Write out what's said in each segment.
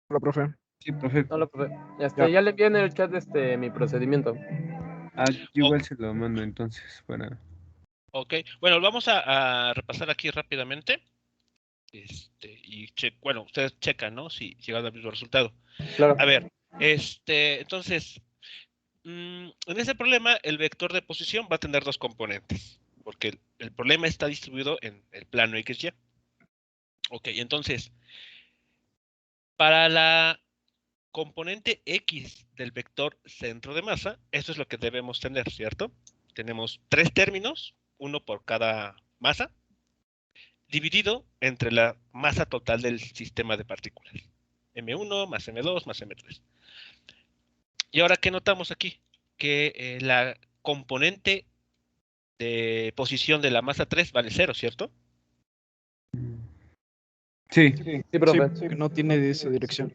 Hola, profe. Sí, perfecto. Hola, profe. Ya. Ya le envié en el chat mi procedimiento. Yo igual se lo mando entonces para... Ok, bueno, vamos a repasar aquí rápidamente. Bueno, ustedes checan, ¿no? Si llegan al mismo resultado. Claro. A ver, entonces, en ese problema, el vector de posición va a tener dos componentes, porque el problema está distribuido en el plano XY. Ok, entonces, para la componente X del vector centro de masa, eso es lo que debemos tener, ¿cierto? Tenemos tres términos, uno por cada masa, dividido entre la masa total del sistema de partículas. M1 más M2 más M3. Y ahora, ¿qué notamos aquí? Que la componente de posición de la masa 3 vale 0, ¿cierto? Sí, Sí, profe. Sí, que no tiene de esa dirección.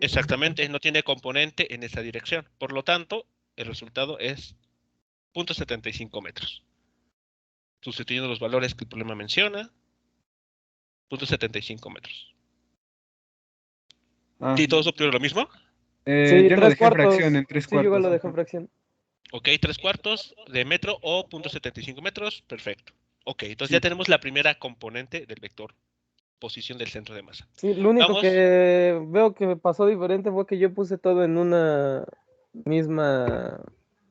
Exactamente, no tiene componente en esa dirección. Por lo tanto, el resultado es 0.75 metros. Sustituyendo los valores que el problema menciona, 0.75 metros. Ah, ¿Sí todos obtuvieron lo mismo? Sí, yo lo dejé en fracción, en tres Sí, yo igual cuartos. lo dejé en fracción. Ok, 3/4 de metro o 0.75 metros, perfecto. Ok, entonces Sí. ya tenemos la primera componente del vector, posición del centro de masa. Sí, lo único Vamos, que veo que me pasó diferente fue que yo puse todo en una misma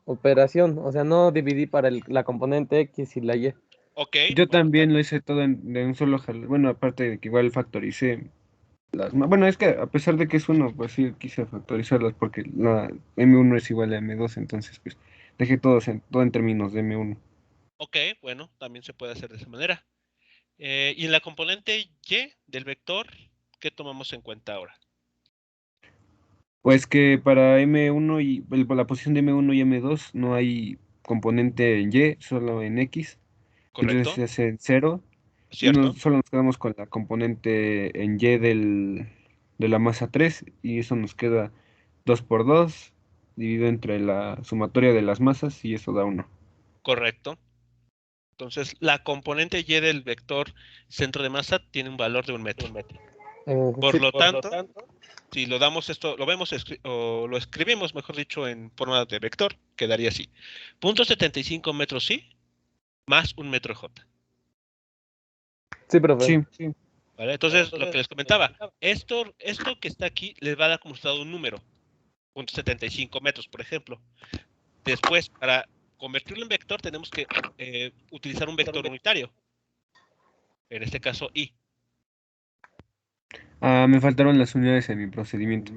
operación. O sea, no dividí para la componente X y la Y. ok. Yo también lo hice todo de un solo jalón. Bueno, aparte de que igual factoricé bueno, es que a pesar de que es uno, pues sí quise factorizarlas porque la M1 es igual a M2, entonces pues dejé todo en términos de M1. Ok, bueno, también se puede hacer de esa manera. Y en la componente Y del vector, ¿qué tomamos en cuenta ahora? Pues que para M1 la posición de M1 y M2 no hay componente en Y, solo en X. Entonces ¿Correcto? se hace 0 y ¿Cierto? solo nos quedamos con la componente en Y de la masa 3 y eso nos queda 2 por 2 dividido entre la sumatoria de las masas y eso da 1. Correcto. Entonces, la componente Y del vector centro de masa tiene un valor de 1 metro. Por Sí, lo tanto, si lo damos esto, o lo escribimos, mejor dicho, en forma de vector, quedaría así. 0.75 metros sí, más 1 metro J. sí, profe. Sí, ¿Vale? Entonces, lo que les comentaba, esto que está aquí les va a dar como resultado un número, 0.75 metros, por ejemplo. Después, para convertirlo en vector, tenemos que utilizar un vector unitario. En este caso, I. me faltaron las unidades en mi procedimiento.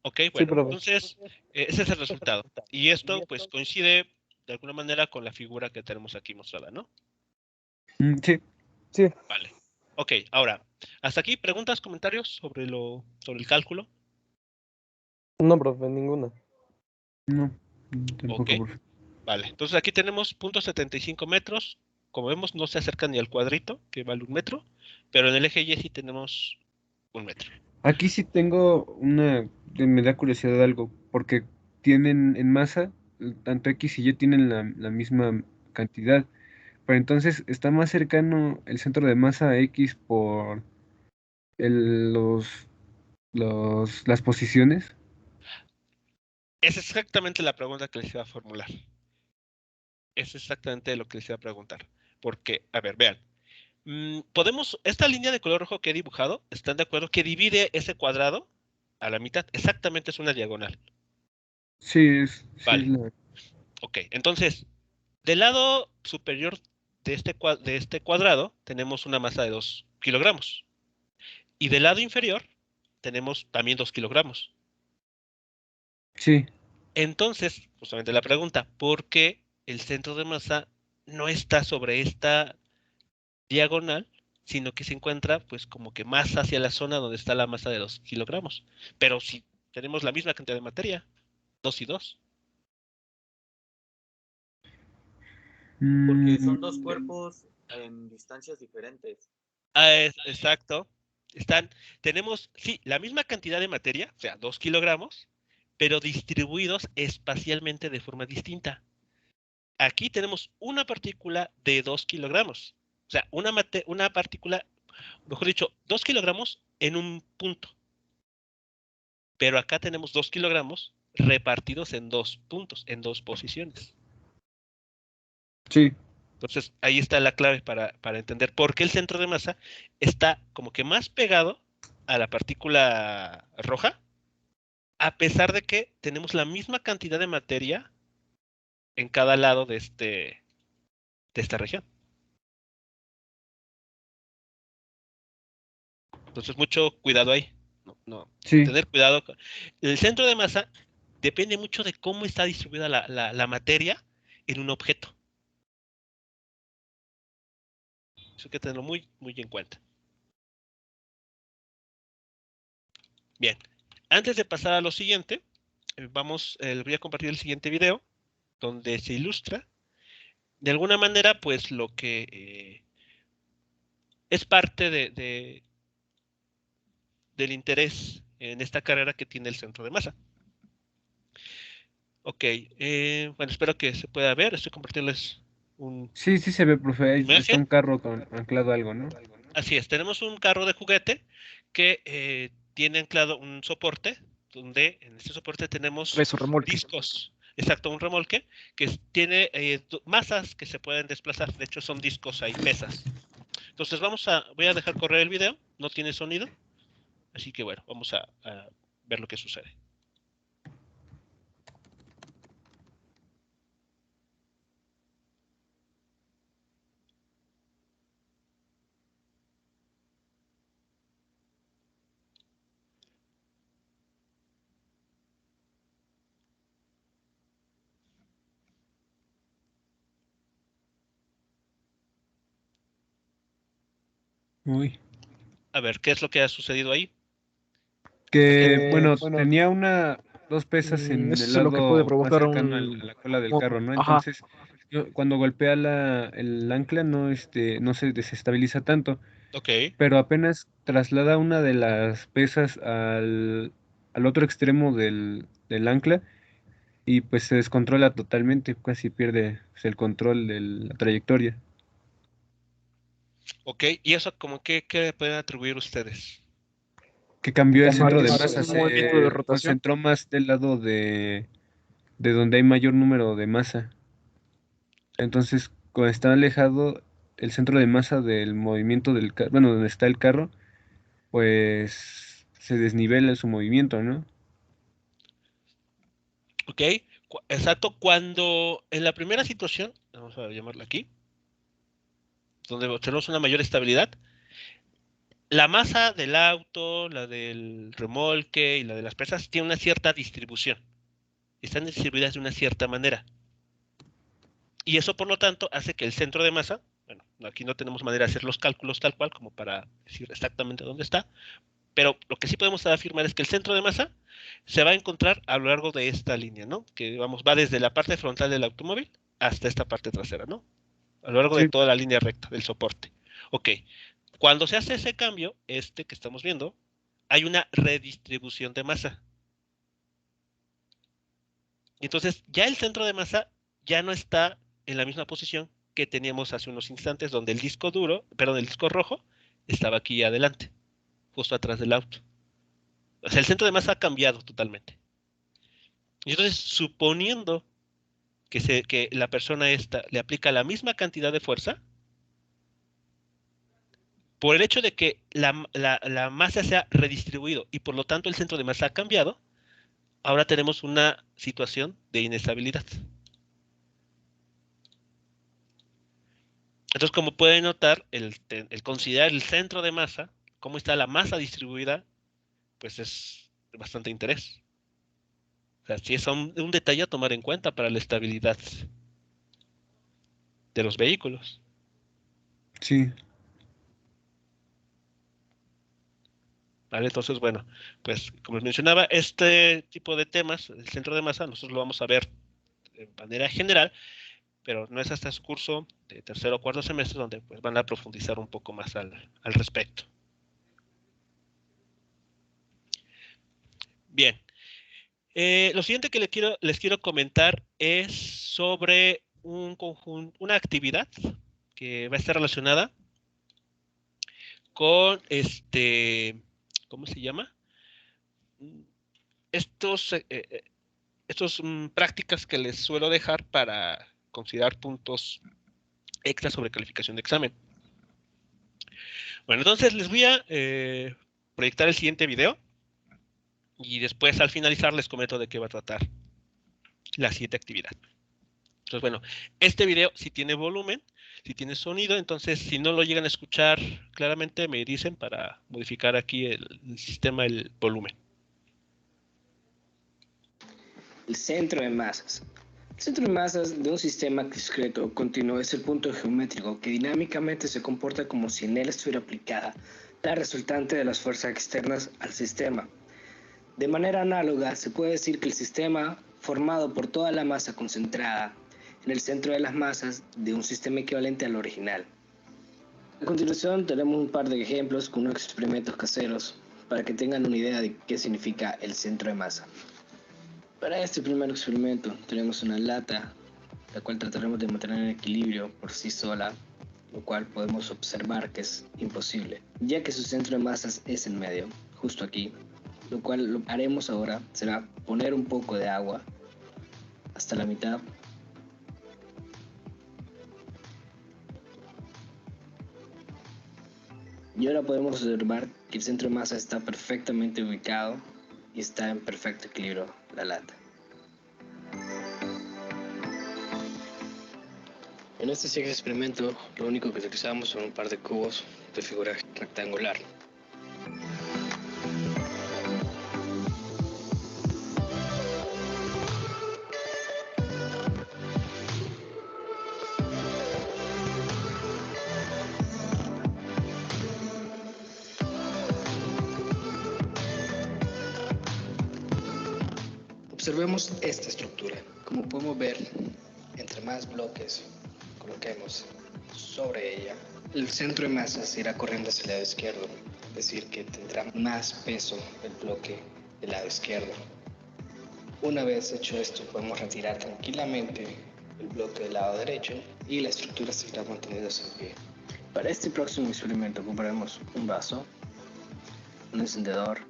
Ok, Sí, bueno, profe. entonces, ese es el resultado. Y esto, pues, coincide de alguna manera con la figura que tenemos aquí mostrada, ¿no? Sí, Sí, Vale. Ok, ahora, hasta aquí, preguntas, comentarios sobre el cálculo. no, profe, ninguna. no, Ok, tampoco, profe. vale. Entonces aquí tenemos 0.75 metros. Como vemos, no se acerca ni al cuadrito, que vale 1 metro, pero en el eje Y sí tenemos 1 metro. Aquí sí tengo me da curiosidad algo, porque tienen en masa, tanto X y Y tienen la misma cantidad, pero entonces está más cercano el centro de masa a X por el, las posiciones. Es exactamente la pregunta que les iba a formular. Es exactamente lo que les iba a preguntar. Porque, a ver, vean. Esta línea de color rojo que he dibujado, ¿están de acuerdo? Que divide ese cuadrado a la mitad. Exactamente es una diagonal. Sí, sí es Vale. Ok, entonces, del lado superior de este cuadrado tenemos una masa de 2 kilogramos. Y del lado inferior tenemos también 2 kilogramos. sí. Entonces, justamente la pregunta, ¿por qué el centro de masa no está sobre esta diagonal, sino que se encuentra pues como que más hacia la zona donde está la masa de 2 kilogramos? Pero si tenemos la misma cantidad de materia, 2 y 2. Porque Mm, son dos cuerpos en distancias diferentes. Exacto. Tenemos, sí, la misma cantidad de materia, o sea, 2 kilogramos, pero distribuidos espacialmente de forma distinta. Aquí tenemos una partícula de 2 kilogramos. O sea, una partícula, mejor dicho, 2 kilogramos en un punto. Pero acá tenemos 2 kilogramos repartidos en 2 puntos, en 2 posiciones. Sí, Entonces, ahí está la clave para entender por qué el centro de masa está como que más pegado a la partícula roja, a pesar de que tenemos la misma cantidad de materia en cada lado de esta región. Entonces, mucho cuidado ahí. No, sí. tener cuidado. El centro de masa depende mucho de cómo está distribuida la materia en un objeto. Eso hay que tenerlo muy, muy en cuenta. Bien, antes de pasar a lo siguiente, les voy a compartir el siguiente video, donde se ilustra, de alguna manera, pues lo que es parte del interés en esta carrera que tiene el centro de masa. Ok, bueno, espero que se pueda ver. Estoy compartiéndoles un Sí, sí se ve, profe. Ahí está imagen. un carro anclado a algo, ¿no? Así es, tenemos un carro de juguete que tiene anclado un soporte, donde en este soporte tenemos Trae su remolque. discos, exacto, un remolque, que tiene masas que se pueden desplazar. De hecho, son discos ahí, pesas. Entonces voy a dejar correr el video, no tiene sonido, así que bueno, vamos a ver lo que sucede. Uy. A ver, ¿qué es lo que ha sucedido ahí? Que, bueno, Bueno, tenía dos pesas en eso el es lo que puede lado más provocar cercano a un... la cola del carro, ¿no? Ajá, Entonces, cuando golpea el ancla, no se desestabiliza tanto, Ok, pero apenas traslada una de las pesas al otro extremo del ancla y pues se descontrola totalmente, casi pierde pues, el control de la trayectoria. ok, ¿y eso como qué le pueden atribuir ustedes? Que cambió el centro de es masa, un movimiento de se rotación. concentró más del lado de donde hay mayor número de masa. Entonces, cuando está alejado el centro de masa del movimiento del carro, bueno, donde está el carro, pues se desnivela su movimiento, ¿no? Ok, exacto, cuando en la primera situación, vamos a llamarla aquí, donde tenemos una mayor estabilidad, la masa del auto, la del remolque y la de las pesas tiene una cierta distribución. Están distribuidas de una cierta manera. Y eso, por lo tanto, hace que el centro de masa, bueno, aquí no tenemos manera de hacer los cálculos tal cual como para decir exactamente dónde está, pero lo que sí podemos afirmar es que el centro de masa se va a encontrar a lo largo de esta línea, ¿no? Que vamos, va desde la parte frontal del automóvil hasta esta parte trasera, ¿no? A lo largo de Sí, toda la línea recta del soporte. Ok, cuando se hace ese cambio, que estamos viendo, hay una redistribución de masa. Entonces, ya el centro de masa ya no está en la misma posición que teníamos hace unos instantes, donde el disco duro, perdón, el disco rojo, estaba aquí adelante, justo atrás del auto. O sea, el centro de masa ha cambiado totalmente. Y entonces, suponiendo que la persona esta le aplica la misma cantidad de fuerza, por el hecho de que la masa se ha redistribuido y por lo tanto el centro de masa ha cambiado, ahora tenemos una situación de inestabilidad. Entonces, como pueden notar, el considerar el centro de masa, cómo está la masa distribuida, pues es de bastante interés. O sea, sí es un detalle a tomar en cuenta para la estabilidad de los vehículos. sí. ¿Vale? Entonces, bueno, pues como les mencionaba, este tipo de temas, el centro de masa, nosotros lo vamos a ver de manera general, pero no es hasta su curso de tercero o cuarto semestre donde pues, van a profundizar un poco más al respecto. Bien, lo siguiente que les quiero comentar es sobre una actividad que va a estar relacionada con ¿cómo se llama? Estos prácticas que les suelo dejar para considerar puntos extra sobre calificación de examen. Bueno, entonces les voy a proyectar el siguiente video y después al finalizar les comento de qué va a tratar la siguiente actividad. Entonces, bueno, este video sí tiene volumen, sí tiene sonido, entonces si no lo llegan a escuchar claramente me dicen para modificar aquí el sistema, el volumen. El centro de masas. El centro de masas de un sistema discreto continuo es el punto geométrico que dinámicamente se comporta como si en él estuviera aplicada la resultante de las fuerzas externas al sistema. De manera análoga, se puede decir que el sistema, formado por toda la masa concentrada en el centro de las masas de un sistema equivalente al original. A continuación tenemos un par de ejemplos con unos experimentos caseros para que tengan una idea de qué significa el centro de masa. Para este primer experimento tenemos una lata, la cual trataremos de mantener en equilibrio por sí sola, lo cual podemos observar que es imposible, ya que su centro de masas es en medio, justo aquí. Lo cual lo haremos ahora será poner un poco de agua hasta la mitad. Y ahora podemos observar que el centro de masa está perfectamente ubicado y está en perfecto equilibrio la lata. En este siguiente experimento, lo único que utilizamos son un par de cubos de figura rectangular. Observemos esta estructura. Como podemos ver, entre más bloques coloquemos sobre ella, el centro de masa se irá corriendo hacia el lado izquierdo, es decir, que tendrá más peso el bloque del lado izquierdo. Una vez hecho esto, podemos retirar tranquilamente el bloque del lado derecho y la estructura seguirá manteniéndose en pie. Para este próximo experimento ocuparemos un vaso, un encendedor,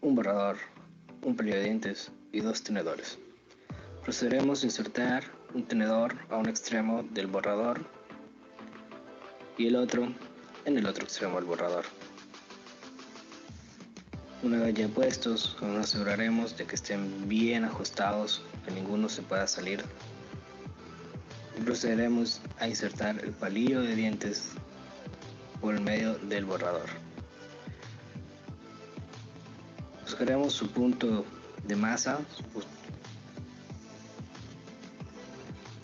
un borrador, un palillo de dientes y 2 tenedores. Procederemos a insertar un tenedor a un extremo del borrador y el otro en el otro extremo del borrador. Una vez ya puestos, nos aseguraremos de que estén bien ajustados, que ninguno se pueda salir. Y procederemos a insertar el palillo de dientes por el medio del borrador. Buscaremos su punto de masa.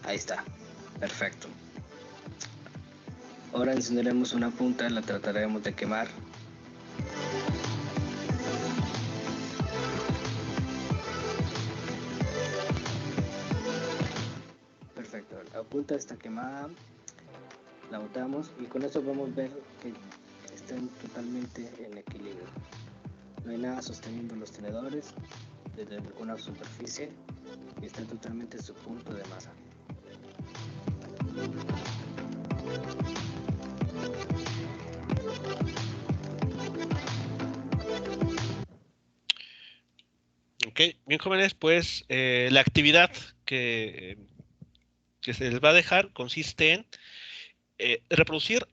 Ahí está, perfecto. Ahora encenderemos una punta, la trataremos de quemar. Perfecto, la punta está quemada, la botamos y con eso podemos ver que están totalmente en equilibrio. No hay nada sosteniendo los tenedores desde alguna superficie y está totalmente en su punto de masa. Ok, bien jóvenes, pues la actividad que se les va a dejar consiste en reproducir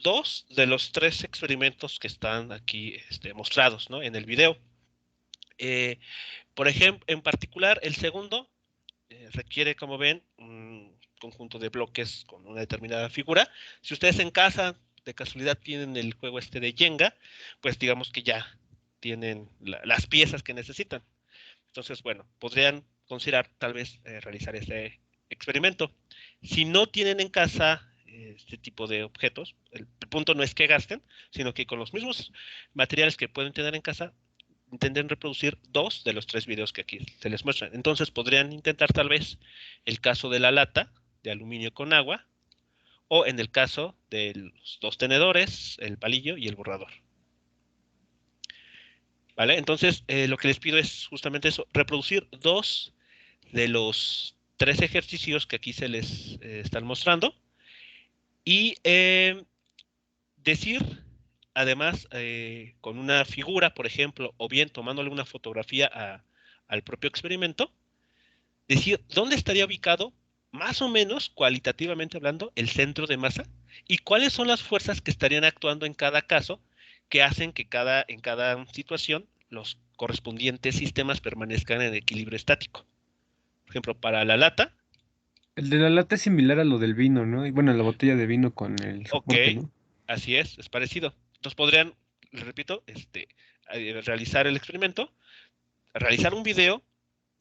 2 de los 3 experimentos que están aquí mostrados, ¿no?, en el video. Por ejemplo, en particular, el segundo requiere, como ven, un conjunto de bloques con una determinada figura. Si ustedes en casa, de casualidad, tienen el juego de Jenga, pues digamos que ya tienen las piezas que necesitan. Entonces, bueno, podrían considerar tal vez realizar este experimento. Si no tienen en casa este tipo de objetos, el punto no es que gasten, sino que con los mismos materiales que pueden tener en casa, intenten reproducir 2 de los 3 videos que aquí se les muestran. Entonces podrían intentar tal vez el caso de la lata de aluminio con agua, o en el caso de los 2 tenedores, el palillo y el borrador. ¿Vale? Entonces lo que les pido es justamente eso, reproducir 2 de los 3 ejercicios que aquí se les están mostrando y decir además, con una figura, por ejemplo, o bien tomándole una fotografía al propio experimento, decir dónde estaría ubicado, más o menos, cualitativamente hablando, el centro de masa y cuáles son las fuerzas que estarían actuando en cada caso que hacen que en cada situación los correspondientes sistemas permanezcan en equilibrio estático. Por ejemplo, para la lata, El de la lata es similar a lo del vino, ¿no? Y bueno, la botella de vino con el ok, soporte, ¿no? así es parecido. Entonces podrían, les repito, realizar el experimento, realizar un video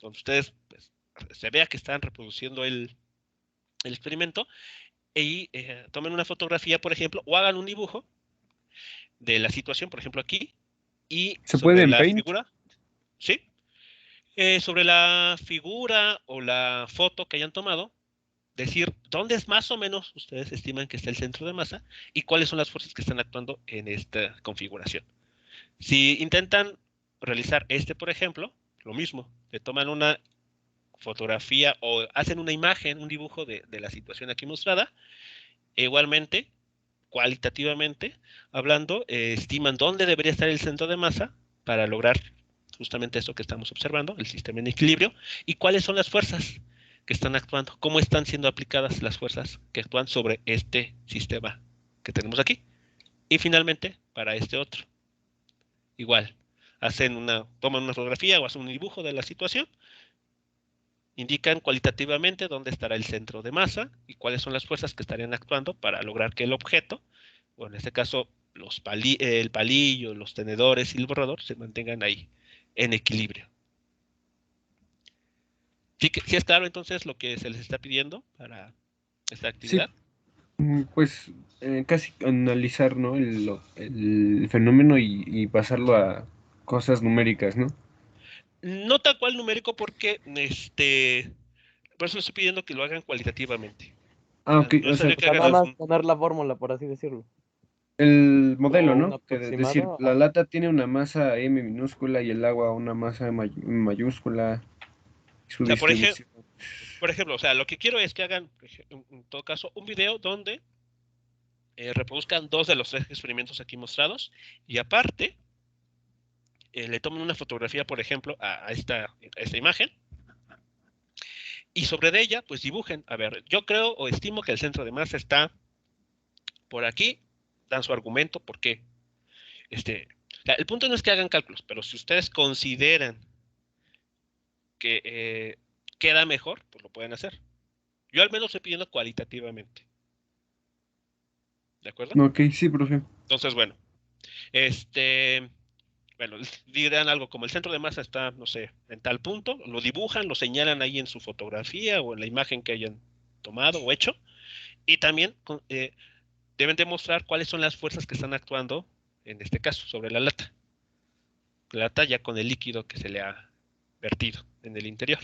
donde ustedes pues, se vea que están reproduciendo el experimento y tomen una fotografía, por ejemplo, o hagan un dibujo de la situación, por ejemplo, aquí, y ¿Se puede sobre en la Paint? figura, ¿sí? Sobre la figura o la foto que hayan tomado, decir dónde es más o menos ustedes estiman que está el centro de masa y cuáles son las fuerzas que están actuando en esta configuración. Si intentan realizar por ejemplo, lo mismo, le toman una fotografía o hacen una imagen, un dibujo de la situación aquí mostrada, igualmente, cualitativamente hablando, estiman dónde debería estar el centro de masa para lograr justamente esto que estamos observando, el sistema en equilibrio, y cuáles son las fuerzas que están actuando, cómo están siendo aplicadas las fuerzas que actúan sobre este sistema que tenemos aquí. Y finalmente, para este otro, igual, toman una fotografía o hacen un dibujo de la situación, indican cualitativamente dónde estará el centro de masa y cuáles son las fuerzas que estarían actuando para lograr que el objeto, o en este caso el palillo, los tenedores y el borrador, se mantengan ahí en equilibrio. ¿Sí es claro entonces lo que se les está pidiendo para esta Sí, actividad? pues casi analizar, ¿no? El fenómeno y pasarlo a cosas numéricas, ¿no? No tal cual numérico porque por eso les estoy pidiendo que lo hagan cualitativamente. Ah, O sea, ok, no es o sea, necesario O que sea, nada hagan más poner la fórmula, por así decirlo. el modelo, O un ¿no? Que decir, aproximado. la lata tiene una masa M minúscula y el agua una masa mayúscula, su O sea, distribución. por ejemplo, o sea, lo que quiero es que hagan, en todo caso, un video donde reproduzcan 2 de los 3 experimentos aquí mostrados y aparte le tomen una fotografía, por ejemplo, a esta imagen y sobre de ella, pues dibujen. A ver, yo creo o estimo que el centro de masa está por aquí, dan su argumento, ¿por qué? O sea, el punto no es que hagan cálculos, pero si ustedes consideran que queda mejor, pues lo pueden hacer. Yo al menos estoy pidiendo cualitativamente. ¿De acuerdo? Ok, sí, profe. Entonces, bueno, este, bueno, dirán algo como el centro de masa está, no sé, en tal punto, lo dibujan, lo señalan ahí en su fotografía o en la imagen que hayan tomado o hecho, y también deben demostrar cuáles son las fuerzas que están actuando, en este caso, sobre la lata ya con el líquido que se le ha vertido en el interior,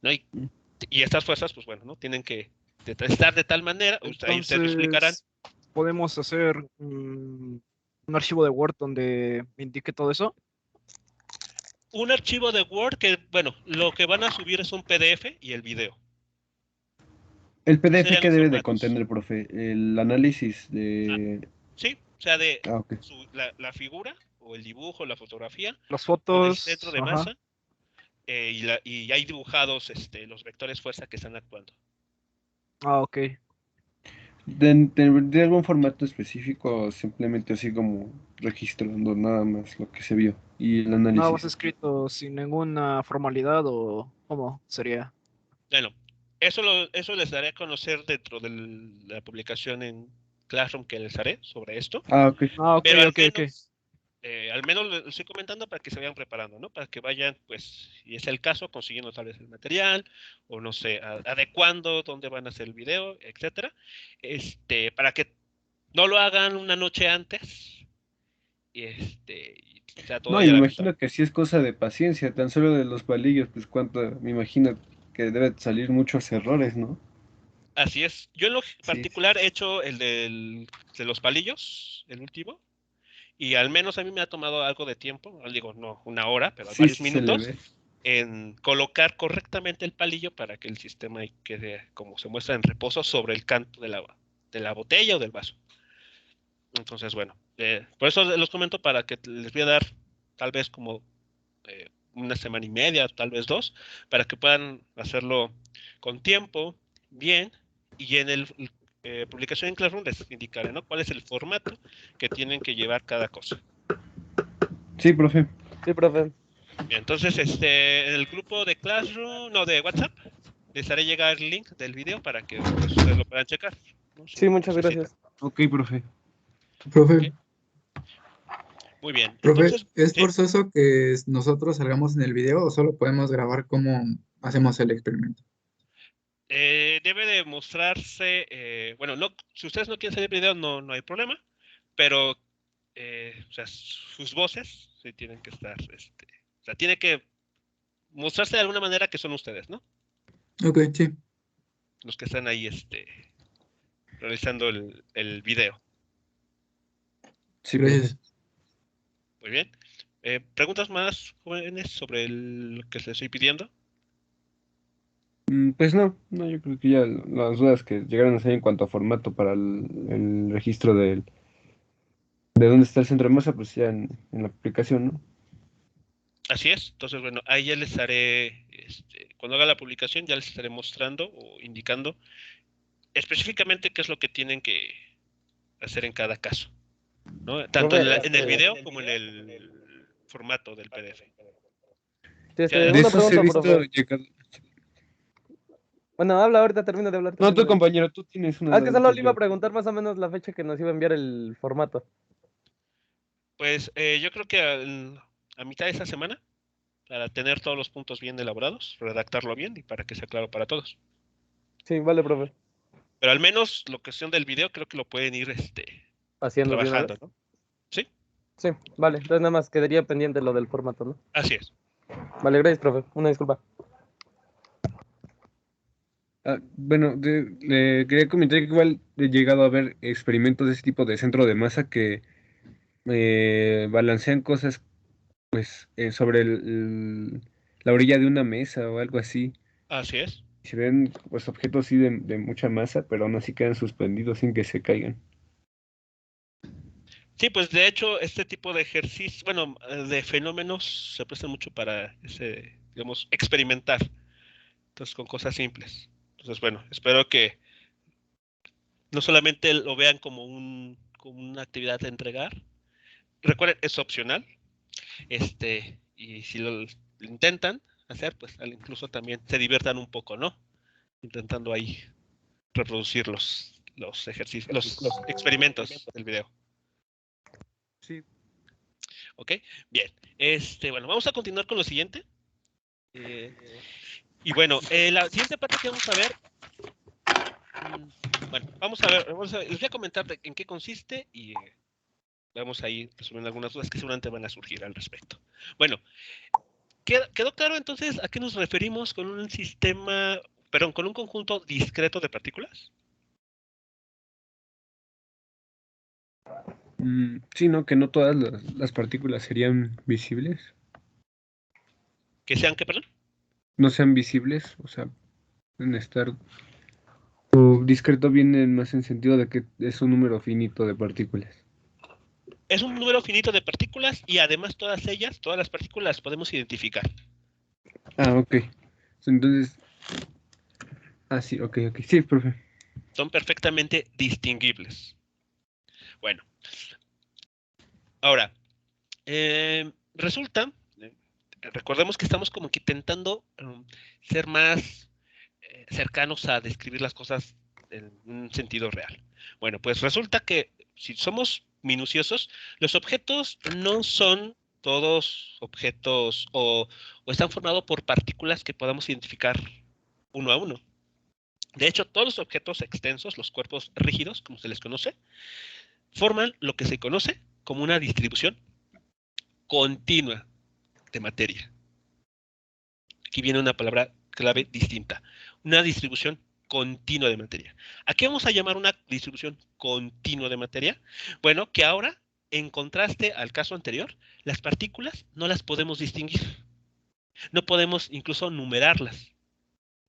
¿no? Y estas fuerzas, pues bueno, ¿no? Tienen que estar de tal manera, ahí ustedes me explicarán. Entonces, podemos hacer un archivo de Word donde indique todo eso. Un archivo de Word que, bueno, lo que van a subir es un PDF y el video. ¿El Esos PDF serían qué los debe de formatos. contener, profe? El análisis Ah, de... sí, o sea, Ah, ok. la figura o el dibujo, la fotografía, Las con el centro fotos, de ajá. masa y hay dibujados los vectores fuerza que están actuando. Ah, ok. ¿De algún formato específico o simplemente así como registrando nada más lo que se vio y el Nada más análisis? escrito sin ninguna formalidad o cómo sería. Bueno, eso les daré a conocer dentro de la publicación en Classroom que les haré sobre esto, Ah, ok. Ah, ok, pero ok, ok. al menos lo estoy comentando para que se vayan preparando, ¿no? Para que vayan, pues, si es el caso, consiguiendo tal vez el material, o no sé, adecuando dónde van a hacer el video, etcétera. Para que no lo hagan una noche antes, y sea todo No, ahí y a me la vista. imagino que sí es cosa de paciencia, tan solo de los palillos, pues cuánto, me imagino que debe salir muchos errores, ¿no? Así es. Yo en lo Sí, particular he hecho de los palillos, el último, y al menos a mí me ha tomado algo de tiempo, no digo, no una hora, pero sí, varios sí se le minutos, ve. en colocar correctamente el palillo para que el sistema quede, como se muestra, en reposo sobre el canto de la botella o del vaso. Entonces, bueno, Por eso los comento para que les voy a dar tal vez como una semana y media, tal vez 2, para que puedan hacerlo con tiempo, bien, y en el publicación en Classroom les indicaré, ¿no?, cuál es el formato que tienen que llevar cada cosa. Sí, profe. Sí, profe. Bien, entonces, en el grupo de Classroom, no, de WhatsApp, les haré llegar el link del video para que pues, ustedes lo puedan checar, ¿no? Sí, muchas Su cita. gracias. Ok, profe. Profe, Ok. Muy bien. profe, Entonces, ¿es sí, forzoso que nosotros salgamos en el video o solo podemos grabar cómo hacemos el experimento? debe de mostrarse, bueno, no, si ustedes no quieren salir video, no hay problema, pero, o sea, sus voces sí tienen que estar, o sea, tiene que mostrarse de alguna manera que son ustedes, ¿no? Ok, sí, Los que están ahí, realizando el video. Sí, profe. gracias. Muy bien. ¿Preguntas más, jóvenes, sobre lo que les estoy pidiendo? Pues no, yo creo que ya las dudas que llegaron a ser en cuanto a formato para el registro de dónde está el centro de masa, pues ya en la aplicación, ¿no? Así es. Entonces, bueno, ahí ya les haré, cuando haga la publicación, ya les estaré mostrando o indicando específicamente qué es lo que tienen que hacer en cada caso, ¿no? Tanto Profe, en el video como en el formato del PDF. Ya, De una esos he pregunta, visto profe. llegado. Bueno, habla ahorita, termino de hablar. No, termino tú, de hablar. compañero, tú tienes una Ah, es que duda solo antes le iba a yo. preguntar más o menos la fecha que nos iba a enviar el formato. pues yo creo que a mitad de esta semana, para tener todos los puntos bien elaborados, redactarlo bien y para que sea claro para todos. Sí, vale, profe. Pero al menos la cuestión del video creo que lo pueden ir Haciendo de una trabajando, vez. ¿no? Sí, Sí, vale. Entonces nada más quedaría pendiente lo del formato, ¿no? así es. Vale, gracias, profe. Una disculpa. Bueno, le quería comentar que igual he llegado a ver experimentos de ese tipo de centro de masa que balancean cosas pues sobre la orilla de una mesa o algo así. Así es. Se ven pues objetos sí de mucha masa, pero aún así quedan suspendidos sin que se caigan. Sí, pues de hecho este tipo de ejercicio, bueno, de fenómenos se prestan mucho para digamos, experimentar. Entonces con cosas simples. Entonces, bueno, espero que no solamente lo vean como como una actividad de entregar. Recuerden, es opcional. Y si lo intentan hacer, pues incluso también se diviertan un poco, ¿no? Intentando ahí reproducir los ejercicios, los experimentos del video. Sí. ¿Ok? Bien. Bueno, vamos a continuar con lo siguiente. Y bueno, la siguiente parte que vamos a ver, bueno, les voy a comentar en qué consiste y vamos a ir resolviendo algunas dudas que seguramente van a surgir al respecto. Bueno, ¿quedó claro entonces a qué nos referimos con un sistema, perdón, con un conjunto discreto de partículas? Sí, ¿no? Que no todas las partículas serían visibles. Que sean, ¿qué, perdón? No sean visibles, o sea, pueden estar. O discreto viene más en sentido de que es un número finito de partículas. Es un número finito de partículas y además todas las partículas las podemos identificar. Ah, ok. Entonces. Ah, sí, ok. Sí, profe. Son perfectamente distinguibles. Bueno, ahora, resulta, recordemos que estamos como que intentando ser más cercanos a describir las cosas en un sentido real. Bueno, pues resulta que si somos minuciosos, los objetos no son todos objetos o están formados por partículas que podamos identificar uno a uno. De hecho, todos los objetos extensos, los cuerpos rígidos, como se les conoce, forman lo que se conoce como una distribución continua de materia. Aquí viene una palabra clave distinta. Una distribución continua de materia. ¿A qué vamos a llamar una distribución continua de materia? Bueno, que ahora, en contraste al caso anterior, las partículas no las podemos distinguir. No podemos incluso numerarlas.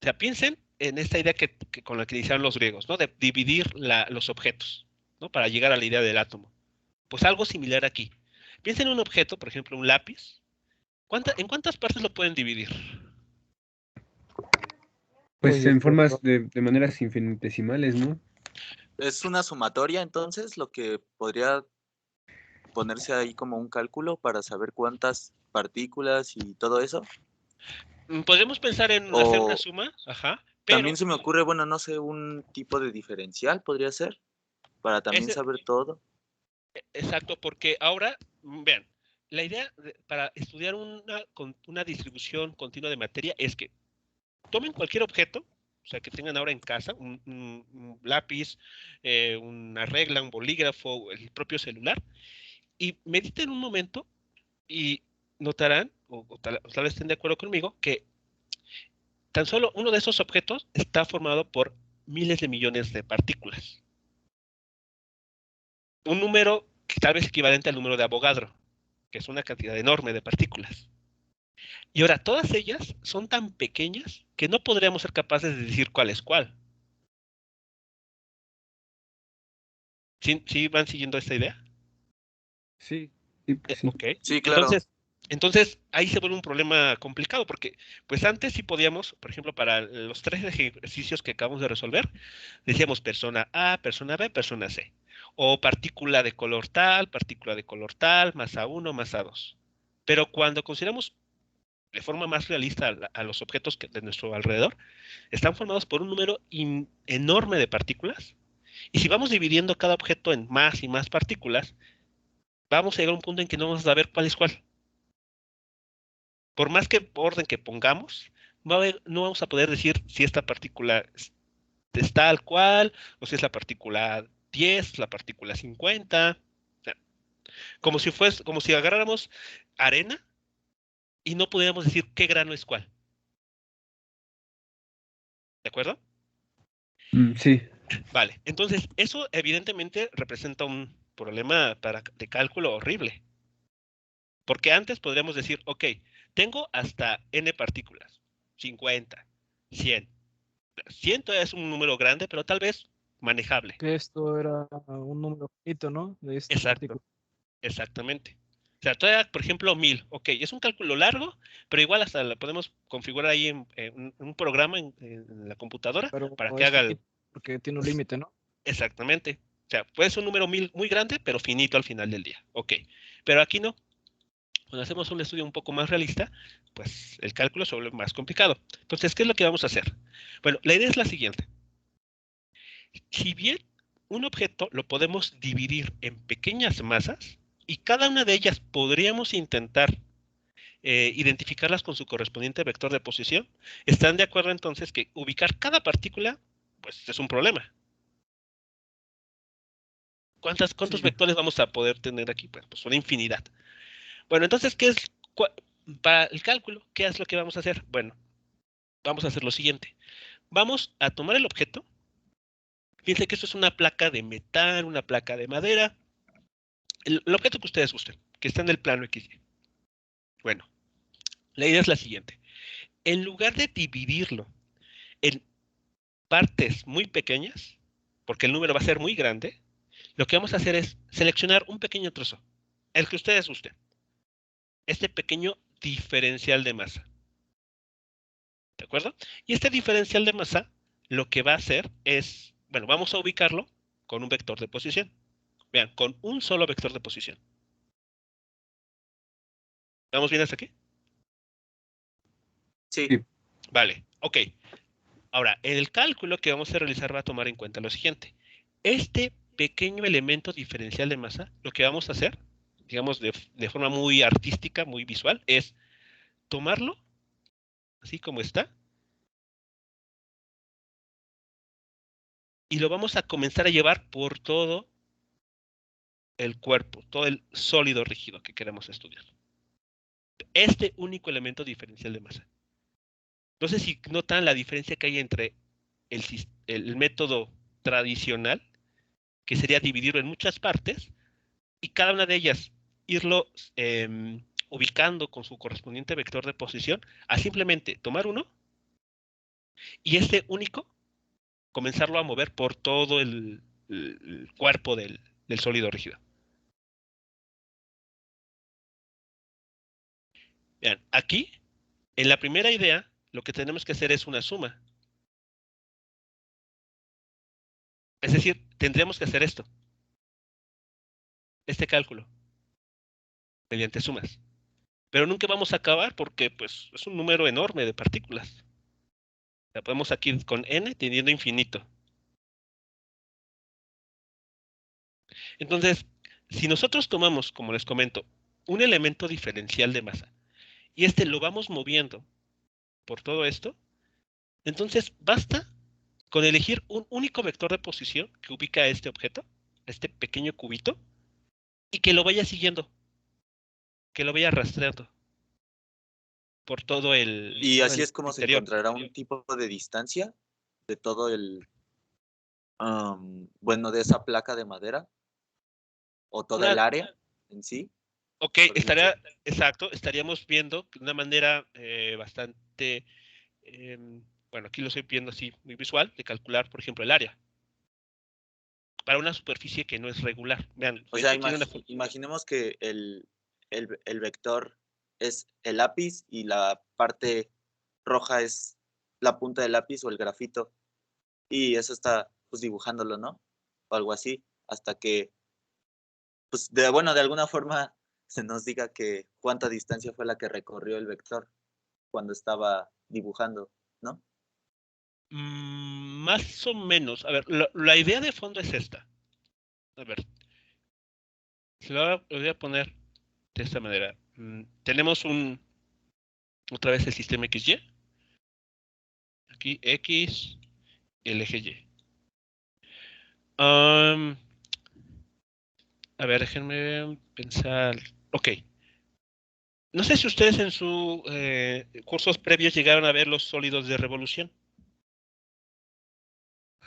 O sea, piensen en esta idea con la que iniciaron los griegos, ¿no? De dividir los objetos, ¿no? Para llegar a la idea del átomo. Pues algo similar aquí. Piensa en un objeto, por ejemplo, un lápiz. ¿En cuántas partes lo pueden dividir? Pues Uy, en formas de maneras infinitesimales, ¿no? ¿Es una sumatoria entonces lo que podría ponerse ahí como un cálculo para saber cuántas partículas y todo eso? Podemos pensar en hacer una O suma, ajá, pero también se me ocurre, bueno, no sé, un tipo de diferencial podría ser para también ese, saber todo. exacto, porque ahora, vean, la idea para estudiar una distribución continua de materia es que tomen cualquier objeto, o sea, que tengan ahora en casa, un lápiz, una regla, un bolígrafo, el propio celular, y mediten un momento y notarán, o tal vez estén de acuerdo conmigo, que tan solo uno de esos objetos está formado por miles de millones de partículas. Un número que tal vez equivalente al número de Avogadro, que es una cantidad enorme de partículas. Y ahora, todas ellas son tan pequeñas que no podríamos ser capaces de decir cuál es cuál. ¿Sí van siguiendo esta idea? Sí, sí, sí. Ok. Sí, claro. Entonces, ahí se vuelve un problema complicado porque, pues antes sí podíamos, por ejemplo, para los 3 ejercicios que acabamos de resolver, decíamos persona A, persona B, persona C. O partícula de color tal, masa 1, masa 2. Pero cuando consideramos de forma más realista a los objetos de nuestro alrededor, están formados por un número enorme de partículas. Y si vamos dividiendo cada objeto en más y más partículas, vamos a llegar a un punto en que no vamos a saber cuál es cuál. Por más que orden que pongamos, no vamos a poder decir si esta partícula es tal cual, o si es la partícula 10, la partícula 50. O sea, como si agarráramos arena y no pudiéramos decir qué grano es cuál. ¿De acuerdo? Sí, Vale, entonces eso evidentemente representa un problema de cálculo horrible. Porque antes podríamos decir, ok, tengo hasta n partículas, 50, 100. 100 es un número grande, pero tal vez manejable. Que esto era un número finito, ¿no? De estas Exacto, partículas. exactamente. O sea, todavía, por ejemplo, 1000. Ok, es un cálculo largo, pero igual hasta la podemos configurar ahí en un programa en la computadora Pero para que es haga finito porque tiene un límite, ¿no? exactamente. O sea, puede ser un número 1000 muy grande, pero finito al final del día. Ok, pero aquí no. Cuando hacemos un estudio un poco más realista, pues el cálculo se vuelve más complicado. Entonces, ¿qué es lo que vamos a hacer? Bueno, la idea es la siguiente. Si bien un objeto lo podemos dividir en pequeñas masas y cada una de ellas podríamos intentar identificarlas con su correspondiente vector de posición, ¿están de acuerdo entonces que ubicar cada partícula pues es un problema? ¿Cuántos Sí. vectores vamos a poder tener aquí? Pues una infinidad. Bueno, entonces, para el cálculo, ¿qué es lo que vamos a hacer? Bueno, vamos a hacer lo siguiente. Vamos a tomar el objeto. Fíjense que esto es una placa de metal, una placa de madera, el objeto que ustedes gusten, que está en el plano XY. Bueno, la idea es la siguiente. En lugar de dividirlo en partes muy pequeñas, porque el número va a ser muy grande, lo que vamos a hacer es seleccionar un pequeño trozo, el que ustedes gusten. Este pequeño diferencial de masa. ¿De acuerdo? Y este diferencial de masa lo que va a hacer es, bueno, vamos a ubicarlo con un vector de posición. Vean, con un solo vector de posición. ¿Vamos bien hasta aquí? Sí. sí. Vale, ok. Ahora, el cálculo que vamos a realizar va a tomar en cuenta lo siguiente. Este pequeño elemento diferencial de masa, lo que vamos a hacer, digamos de forma muy artística, muy visual, es tomarlo, así como está, y lo vamos a comenzar a llevar por todo el cuerpo, todo el sólido rígido que queremos estudiar. Este único elemento diferencial de masa. No sé si notan la diferencia que hay entre el método tradicional, que sería dividirlo en muchas partes, y cada una de ellas irlo ubicando con su correspondiente vector de posición, a simplemente tomar uno y este único comenzarlo a mover por todo el cuerpo del sólido rígido. Vean, aquí, en la primera idea, lo que tenemos que hacer es una suma. Es decir, tendríamos que hacer esto. Este cálculo. Mediante sumas. Pero nunca vamos a acabar porque pues, es un número enorme de partículas. La podemos aquí con n teniendo infinito. Entonces, si nosotros tomamos, como les comento, un elemento diferencial de masa y este lo vamos moviendo por todo esto, entonces basta con elegir un único vector de posición que ubica a este objeto, este pequeño cubito, y que lo vaya siguiendo, que lo vaya rastreando por todo el Y así es como se interior. encontrará un tipo de distancia de todo el, bueno, de esa placa de madera o toda el área en sí. Ok, mejor estaría, dicho. exacto, estaríamos viendo de una manera bastante, bueno, aquí lo estoy viendo así muy visual, de calcular, por ejemplo, el área para una superficie que no es regular. Vean, O de sea, hecho tiene una imaginemos que el vector es el lápiz y la parte roja es la punta del lápiz o el grafito. Y eso está pues dibujándolo, ¿no? O algo así, hasta que, pues, bueno, de alguna forma se nos diga que cuánta distancia fue la que recorrió el vector cuando estaba dibujando, ¿no? más o menos. A ver, la idea de fondo es esta. A ver, lo voy a poner de esta manera. Tenemos otra vez el sistema XY. Aquí X, el eje Y. A ver, déjenme pensar. Ok. No sé si ustedes en sus cursos previos llegaron a ver los sólidos de revolución.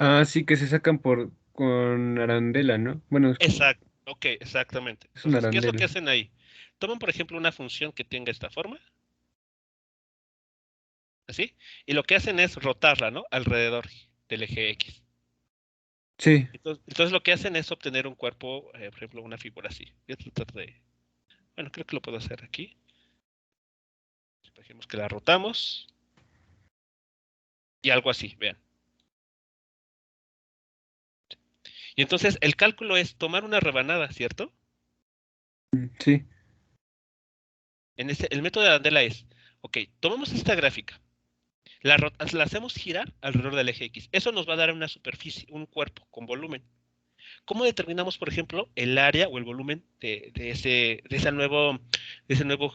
Ah, sí, que se sacan con arandela, ¿no? Bueno, Exacto. Ok, exactamente. es una Entonces, ¿qué es lo que arandela. hacen ahí? Toman, por ejemplo, una función que tenga esta forma, así, y lo que hacen es rotarla, ¿no? Alrededor del eje X. Sí, Entonces lo que hacen es obtener un cuerpo, por ejemplo, una figura así. Voy a tratar de... Bueno, creo que lo puedo hacer aquí. Dejemos que la rotamos. Y algo así, vean. Y entonces el cálculo es tomar una rebanada, ¿cierto? sí. El método de Arandela es, ok, tomamos esta gráfica, la hacemos girar alrededor del eje X. Eso nos va a dar una superficie, un cuerpo con volumen. ¿Cómo determinamos, por ejemplo, el área o el volumen de ese nuevo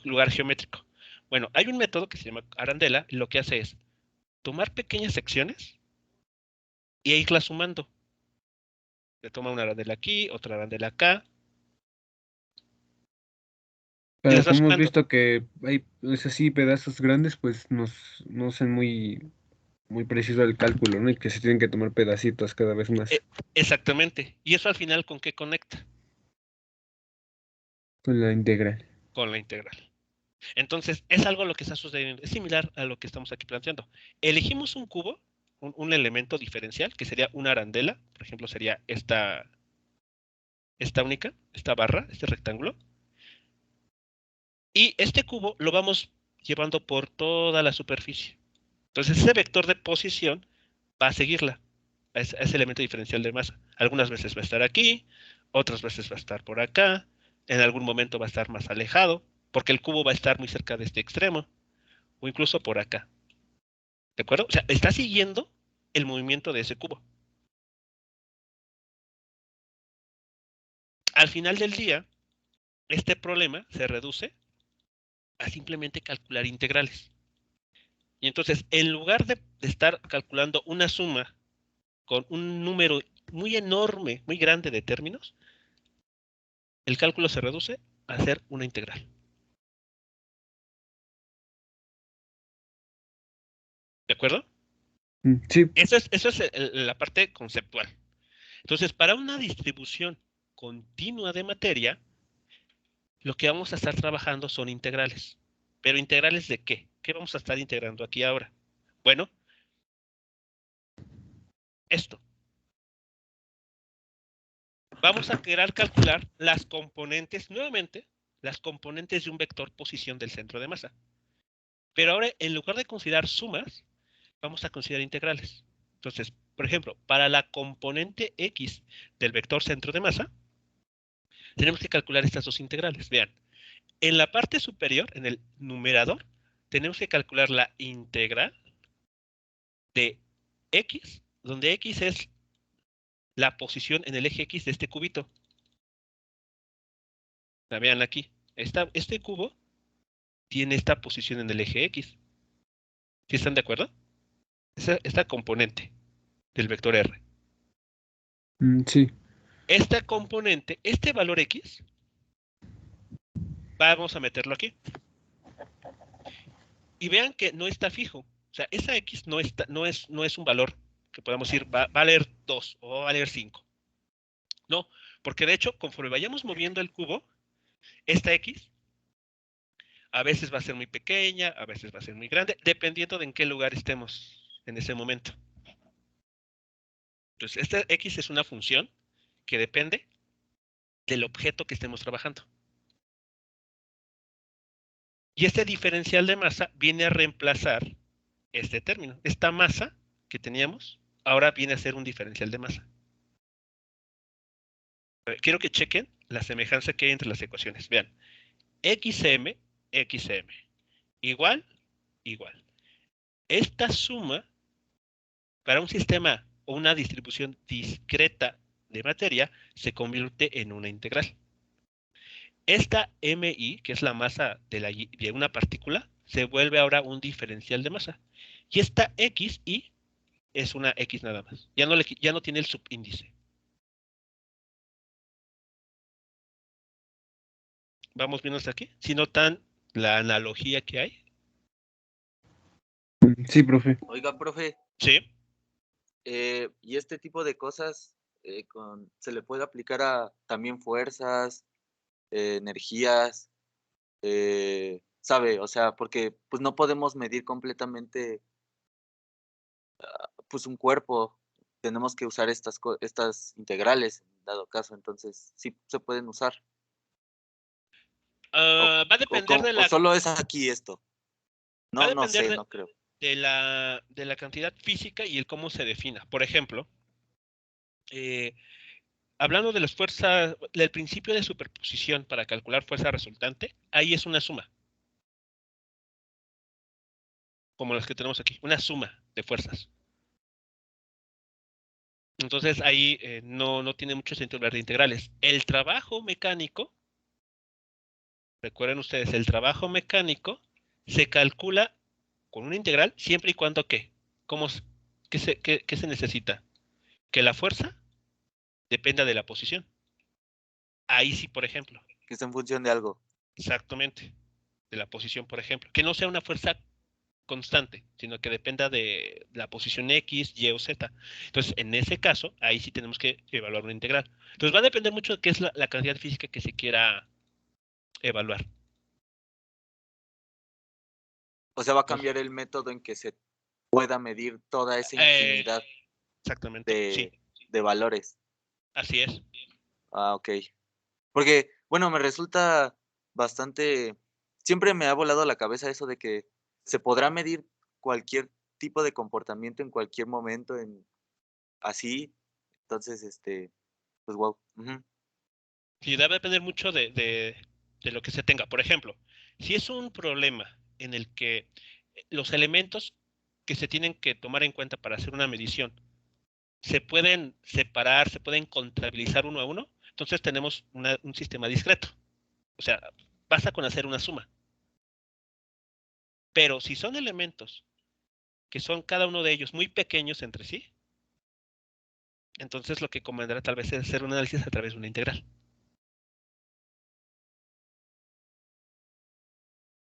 lugar geométrico? Bueno, hay un método que se llama Arandela, y lo que hace es tomar pequeñas secciones y irlas sumando. Le toma una arandela aquí, otra arandela acá, y Pero las va como hemos sumando. visto que hay, es así, pedazos grandes, pues no hacen muy preciso el cálculo, ¿no? Y que se tienen que tomar pedacitos cada vez más Exactamente. ¿Y eso al final con qué conecta? con la integral. Con la integral. Entonces, es algo lo que está sucediendo. Es similar a lo que estamos aquí planteando. Elegimos un cubo, un elemento diferencial, que sería una arandela. Por ejemplo, sería esta única, esta barra, este rectángulo. Y este cubo lo vamos llevando por toda la superficie. Entonces, ese vector de posición va a seguirla, a ese elemento diferencial de masa. Algunas veces va a estar aquí, otras veces va a estar por acá, en algún momento va a estar más alejado, porque el cubo va a estar muy cerca de este extremo, o incluso por acá. ¿De acuerdo? O sea, está siguiendo el movimiento de ese cubo. Al final del día, este problema se reduce a simplemente calcular integrales. Y entonces, en lugar de estar calculando una suma con un número muy enorme, muy grande de términos, el cálculo se reduce a hacer una integral. ¿De acuerdo? Sí, Eso es la parte conceptual. Entonces, para una distribución continua de materia, lo que vamos a estar trabajando son integrales. ¿Pero integrales de qué? ¿Qué vamos a estar integrando aquí ahora? Bueno, esto. Vamos a querer calcular las componentes, nuevamente, las componentes de un vector posición del centro de masa. Pero ahora, en lugar de considerar sumas, vamos a considerar integrales. Entonces, por ejemplo, para la componente X del vector centro de masa, tenemos que calcular estas dos integrales. Vean, en la parte superior, en el numerador, tenemos que calcular la integral de X, donde X es la posición en el eje X de este cubito. Vean aquí, este cubo tiene esta posición en el eje X. ¿Sí están de acuerdo? Esta componente del vector R. Sí. Esta componente, este valor X, vamos a meterlo aquí. Y vean que no está fijo. O sea, esa X no es un valor que podamos decir va a valer 2 o va a valer 5. No, porque de hecho, conforme vayamos moviendo el cubo, esta X a veces va a ser muy pequeña, a veces va a ser muy grande, dependiendo de en qué lugar estemos en ese momento. Entonces, esta X es una función que depende del objeto que estemos trabajando. Y este diferencial de masa viene a reemplazar este término. Esta masa que teníamos ahora viene a ser un diferencial de masa. Quiero que chequen la semejanza que hay entre las ecuaciones. Vean, XM, XM, igual, igual. Esta suma para un sistema o una distribución discreta de materia se convierte en una integral. Esta MI, que es la masa de una partícula, se vuelve ahora un diferencial de masa. Y esta XI es una X nada más. Ya no tiene el subíndice. ¿Vamos viendo hasta aquí? Si notan la analogía que hay. Sí, profe. Oiga, profe, Sí. y este tipo de cosas se le puede aplicar a también fuerzas, energías, ¿sabe? O sea, porque pues no podemos medir completamente pues un cuerpo, tenemos que usar estas integrales en dado caso, entonces sí se pueden usar. Va a depender de O la. solo es aquí esto. Va a No depender sé, no creo. de la cantidad física y el cómo se defina. Por ejemplo, hablando de las fuerzas, del principio de superposición para calcular fuerza resultante, ahí es una suma. Como las que tenemos aquí, una suma de fuerzas. Entonces ahí no tiene mucho sentido hablar de integrales. El trabajo mecánico, recuerden ustedes, el trabajo mecánico se calcula con una integral siempre y cuando ¿qué? ¿Qué se necesita? Que la fuerza dependa de la posición. Ahí sí, por ejemplo. Que está en función de algo. Exactamente. De la posición, por ejemplo. Que no sea una fuerza constante, sino que dependa de la posición X, Y o Z. Entonces, en ese caso, ahí sí tenemos que evaluar una integral. Entonces, va a depender mucho de qué es la cantidad física que se quiera evaluar. O sea, va a cambiar el método en que se pueda medir toda esa infinidad Exactamente, sí. de valores. Así es. Ah, ok. Porque, bueno, me resulta bastante... Siempre me ha volado la cabeza eso de que se podrá medir cualquier tipo de comportamiento en cualquier momento, así. Entonces, pues wow. Sí, debe depender mucho de lo que se tenga. Por ejemplo, si es un problema en el que los elementos que se tienen que tomar en cuenta para hacer una medición se pueden separar, se pueden contabilizar uno a uno, entonces tenemos un sistema discreto. O sea, basta con hacer una suma. Pero si son elementos que son cada uno de ellos muy pequeños entre sí, entonces lo que convendrá tal vez es hacer un análisis a través de una integral.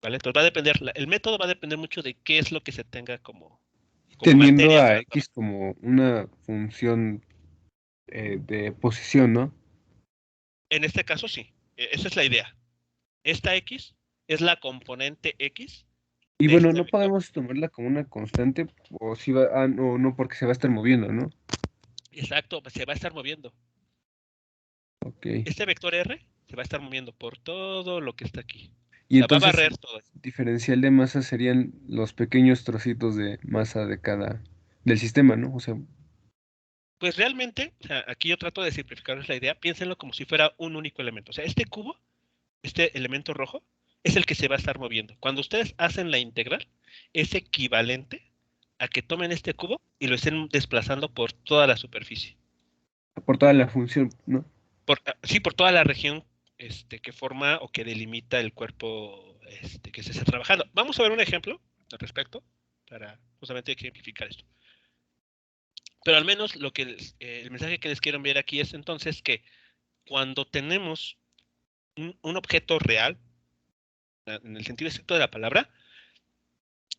¿Vale? Entonces va a depender, el método va a depender mucho de qué es lo que se tenga como Teniendo materia a para X como una función de posición, ¿no? En este caso sí, esa es la idea. Esta X es la componente X Y de bueno, este no vector. podemos tomarla como una constante, o si va, no, porque se va a estar moviendo, ¿no? Exacto, se va a estar moviendo. Ok. Este vector R se va a estar moviendo por todo lo que está aquí. Y sea, va a entonces barrer todo eso. diferencial de masa serían los pequeños trocitos de masa de del sistema, ¿no? O sea, Pues realmente, o sea, aquí yo trato de simplificarles la idea, piénsenlo como si fuera un único elemento. O sea, este cubo, este elemento rojo, es el que se va a estar moviendo. Cuando ustedes hacen la integral, es equivalente a que tomen este cubo y lo estén desplazando por toda la superficie. por toda la función, ¿no? Sí, por toda la región que forma o que delimita el cuerpo que se está trabajando. Vamos a ver un ejemplo al respecto para justamente ejemplificar esto. Pero al menos el mensaje que les quiero enviar aquí es entonces que cuando tenemos un objeto real, en el sentido estricto de la palabra,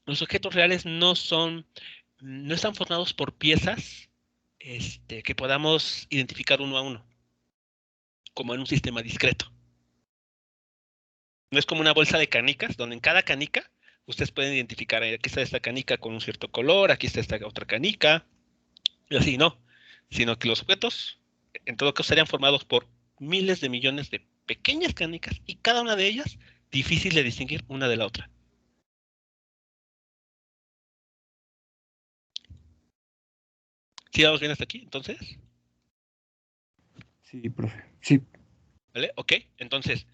los objetos reales no están formados por piezas que podamos identificar uno a uno, como en un sistema discreto. No es como una bolsa de canicas, donde en cada canica ustedes pueden identificar, aquí está esta canica con un cierto color, aquí está esta otra canica, y así, no. Sino que los objetos, en todo caso, serían formados por miles de millones de pequeñas canicas y cada una de ellas difícil de distinguir una de la otra. ¿Sí vamos bien hasta aquí, entonces? Sí, profe. Sí. ¿Vale? Ok, entonces,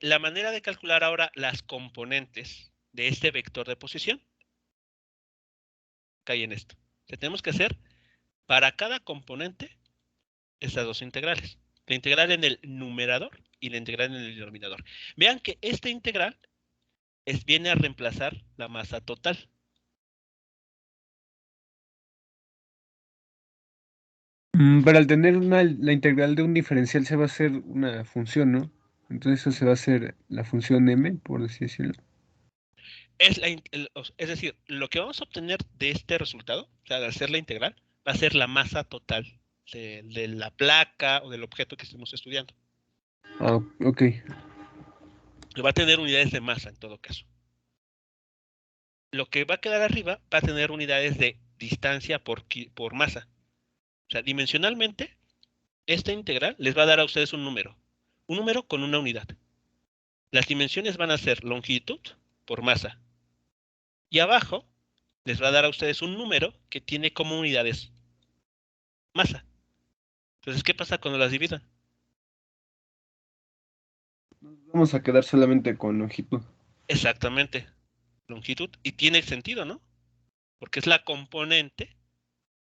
la manera de calcular ahora las componentes de este vector de posición cae en esto. O sea, tenemos que hacer para cada componente estas dos integrales. La integral en el numerador y la integral en el denominador. Vean que esta integral viene a reemplazar la masa total. Pero al tener la integral de un diferencial se va a hacer una función, ¿no? Entonces eso se va a hacer la función m, por así decirlo. Es decir, lo que vamos a obtener de este resultado, o sea, de hacer la integral, va a ser la masa total de la placa o del objeto que estemos estudiando. Ah, ok. Va a tener unidades de masa en todo caso. Lo que va a quedar arriba va a tener unidades de distancia por masa. O sea, dimensionalmente, esta integral les va a dar a ustedes un número con una unidad. Las dimensiones van a ser longitud por masa. Y abajo les va a dar a ustedes un número que tiene como unidades masa. Entonces, ¿qué pasa cuando las dividan? Vamos a quedar solamente con longitud. Exactamente, longitud. Y tiene sentido, ¿no? Porque es la componente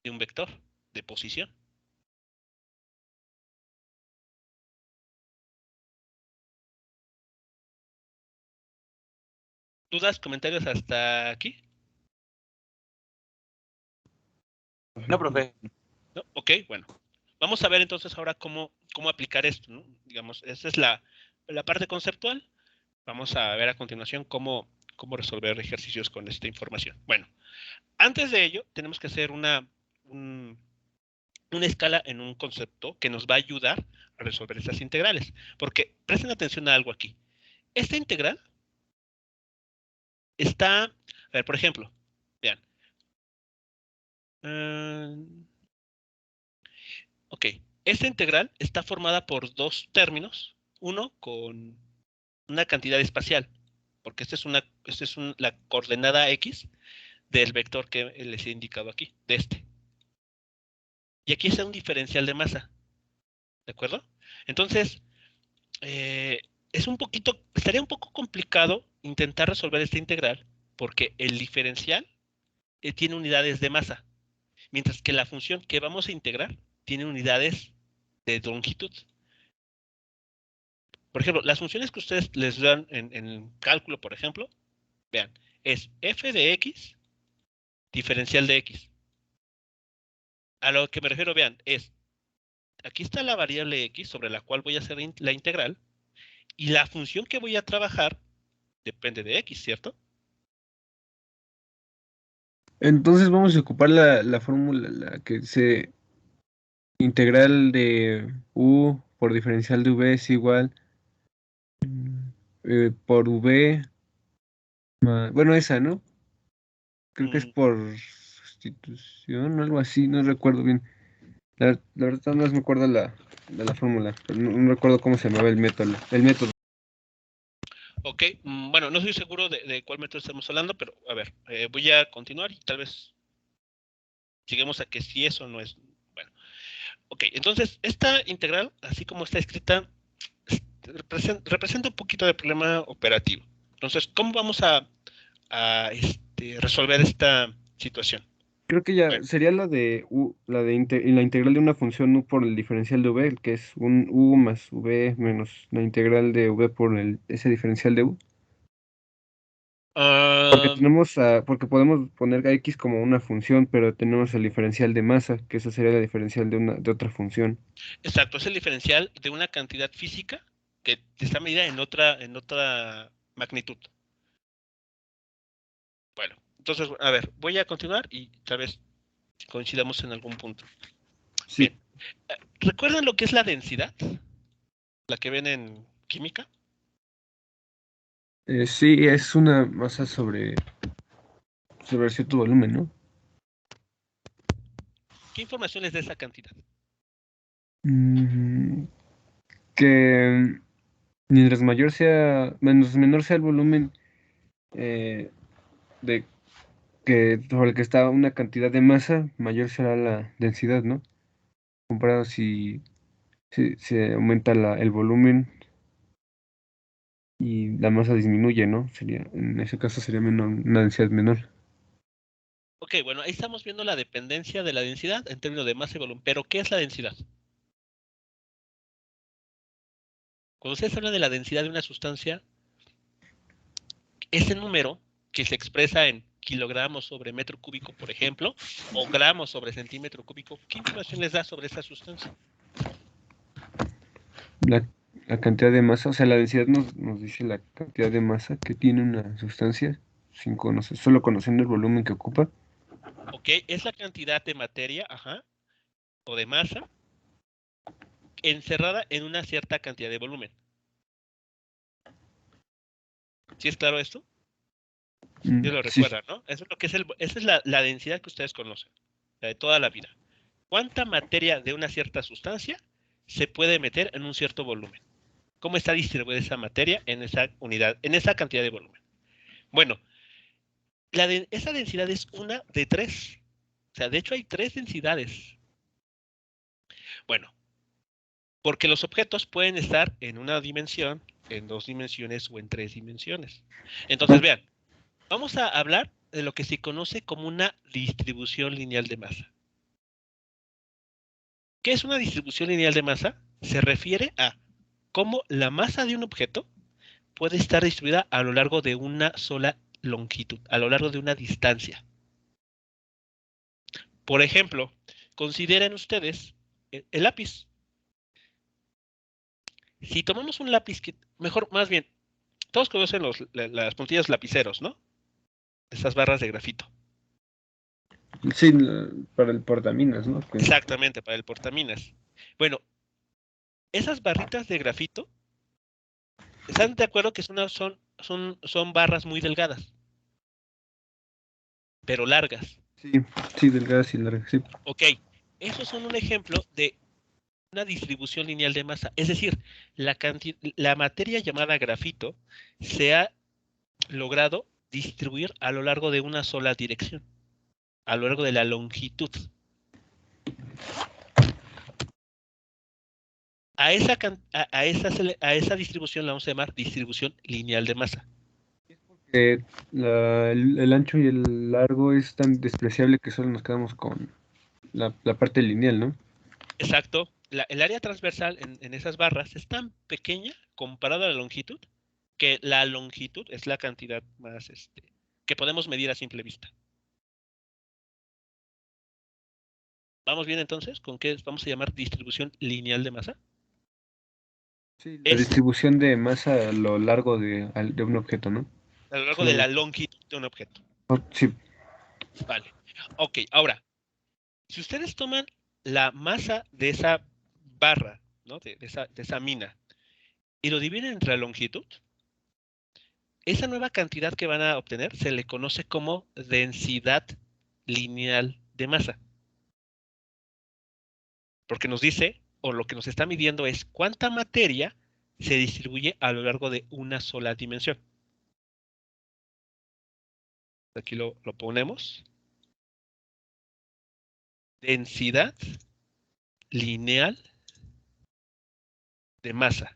de un vector de posición. ¿Dudas, comentarios hasta aquí? No, profe. ¿No? Ok, bueno. Vamos a ver entonces ahora cómo aplicar esto, ¿no? Digamos, esa es la parte conceptual. Vamos a ver a continuación cómo resolver ejercicios con esta información. Bueno, antes de ello, tenemos que hacer una escala en un concepto que nos va a ayudar a resolver estas integrales. Porque presten atención a algo aquí. Esta integral está, a ver, por ejemplo, vean. Ok, esta integral está formada por dos términos, uno con una cantidad espacial, porque esta es la coordenada x del vector que les he indicado aquí, de este. Y aquí está un diferencial de masa, ¿de acuerdo? Entonces, estaría un poco complicado intentar resolver esta integral, porque el diferencial tiene unidades de masa, mientras que la función que vamos a integrar tiene unidades de longitud. Por ejemplo, las funciones que ustedes les dan en cálculo, por ejemplo, vean, es f de x diferencial de x. A lo que me refiero, vean, aquí está la variable x sobre la cual voy a hacer la integral, y la función que voy a trabajar depende de x, ¿cierto? Entonces vamos a ocupar la fórmula, la que dice integral de u por diferencial de v es igual por v, bueno, esa, ¿no? Creo que es Mm, por sustitución o algo así, no recuerdo bien. La verdad no me acuerdo de la fórmula, pero no recuerdo cómo se llamaba el método. Ok, bueno, no estoy seguro de cuál método estamos hablando, pero a ver, voy a continuar y tal vez lleguemos a que si eso no es. Bueno, ok, entonces esta integral, así como está escrita, representa un poquito de problema operativo. Entonces, ¿cómo vamos a resolver esta situación? Creo que ya Bueno, sería la integral de una función u por el diferencial de v, que es un u más v menos la integral de v por ese diferencial de u. Porque porque podemos poner a x como una función, pero tenemos el diferencial de masa, que eso sería la diferencial de otra función. exacto, es el diferencial de una cantidad física que está medida en otra magnitud. Bueno, entonces, a ver, voy a continuar y tal vez coincidamos en algún punto. Sí. Bien, ¿recuerdan lo que es la densidad? La que ven en química. Sí, es una masa sobre cierto volumen, ¿no? ¿Qué información les da esa cantidad? Mm, que mientras menor sea el volumen de sobre el que está una cantidad de masa, mayor será la densidad, ¿no? Comparado si se aumenta el volumen y la masa disminuye, ¿no? En ese caso sería una densidad menor. Ok, bueno, ahí estamos viendo la dependencia de la densidad en términos de masa y volumen. Pero, ¿qué es la densidad? Cuando ustedes hablan de la densidad de una sustancia, ese número que se expresa en kilogramos sobre metro cúbico, por ejemplo, o gramos sobre centímetro cúbico, ¿qué información les da sobre esa sustancia? La, la cantidad de masa, o sea, la densidad nos dice la cantidad de masa que tiene una sustancia, solo conociendo el volumen que ocupa. Ok, es la cantidad de materia, ajá, o de masa, encerrada en una cierta cantidad de volumen. ¿Sí es claro esto? Sí lo Sí, recuerdan, ¿no? Eso es lo que esa es la densidad que ustedes conocen, la de toda la vida. ¿Cuánta materia de una cierta sustancia se puede meter en un cierto volumen? ¿Cómo está distribuida esa materia en esa unidad, en esa cantidad de volumen? Bueno, esa densidad es una de tres. O sea, de hecho hay tres densidades. Bueno, porque los objetos pueden estar en una dimensión, en dos dimensiones o en tres dimensiones. Entonces, vean, vamos a hablar de lo que se conoce como una distribución lineal de masa. ¿Qué es una distribución lineal de masa? Se refiere a cómo la masa de un objeto puede estar distribuida a lo largo de una sola longitud, a lo largo de una distancia. Por ejemplo, consideren ustedes el lápiz. Si tomamos un lápiz mejor, más bien, todos conocen las puntillas lapiceros, ¿no? Esas barras de grafito. sí, para el portaminas, ¿no? Exactamente, para el portaminas. Bueno, esas barritas de grafito, ¿están de acuerdo que son barras muy delgadas, pero largas? Sí, sí, delgadas y largas, sí. Ok, esos son un ejemplo de una distribución lineal de masa. Es decir, la materia llamada grafito se ha logrado distribuir a lo largo de una sola dirección, a lo largo de la longitud. A esa distribución la vamos a llamar distribución lineal de masa. El ancho y el largo es tan despreciable que solo nos quedamos con la parte lineal, ¿no? Exacto. El área transversal en esas barras es tan pequeña comparada a la longitud que la longitud es la cantidad más que podemos medir a simple vista. ¿Vamos bien entonces? ¿Con qué vamos a llamar distribución lineal de masa? Sí, la distribución de masa a lo largo de un objeto, ¿no? A lo largo de la longitud de un objeto. Sí. Vale. Ok, ahora, si ustedes toman la masa de esa barra, ¿no? de esa mina, y lo dividen entre la longitud, esa nueva cantidad que van a obtener se le conoce como densidad lineal de masa. Porque nos dice, o lo que nos está midiendo es cuánta materia se distribuye a lo largo de una sola dimensión. Aquí lo ponemos. Densidad lineal de masa.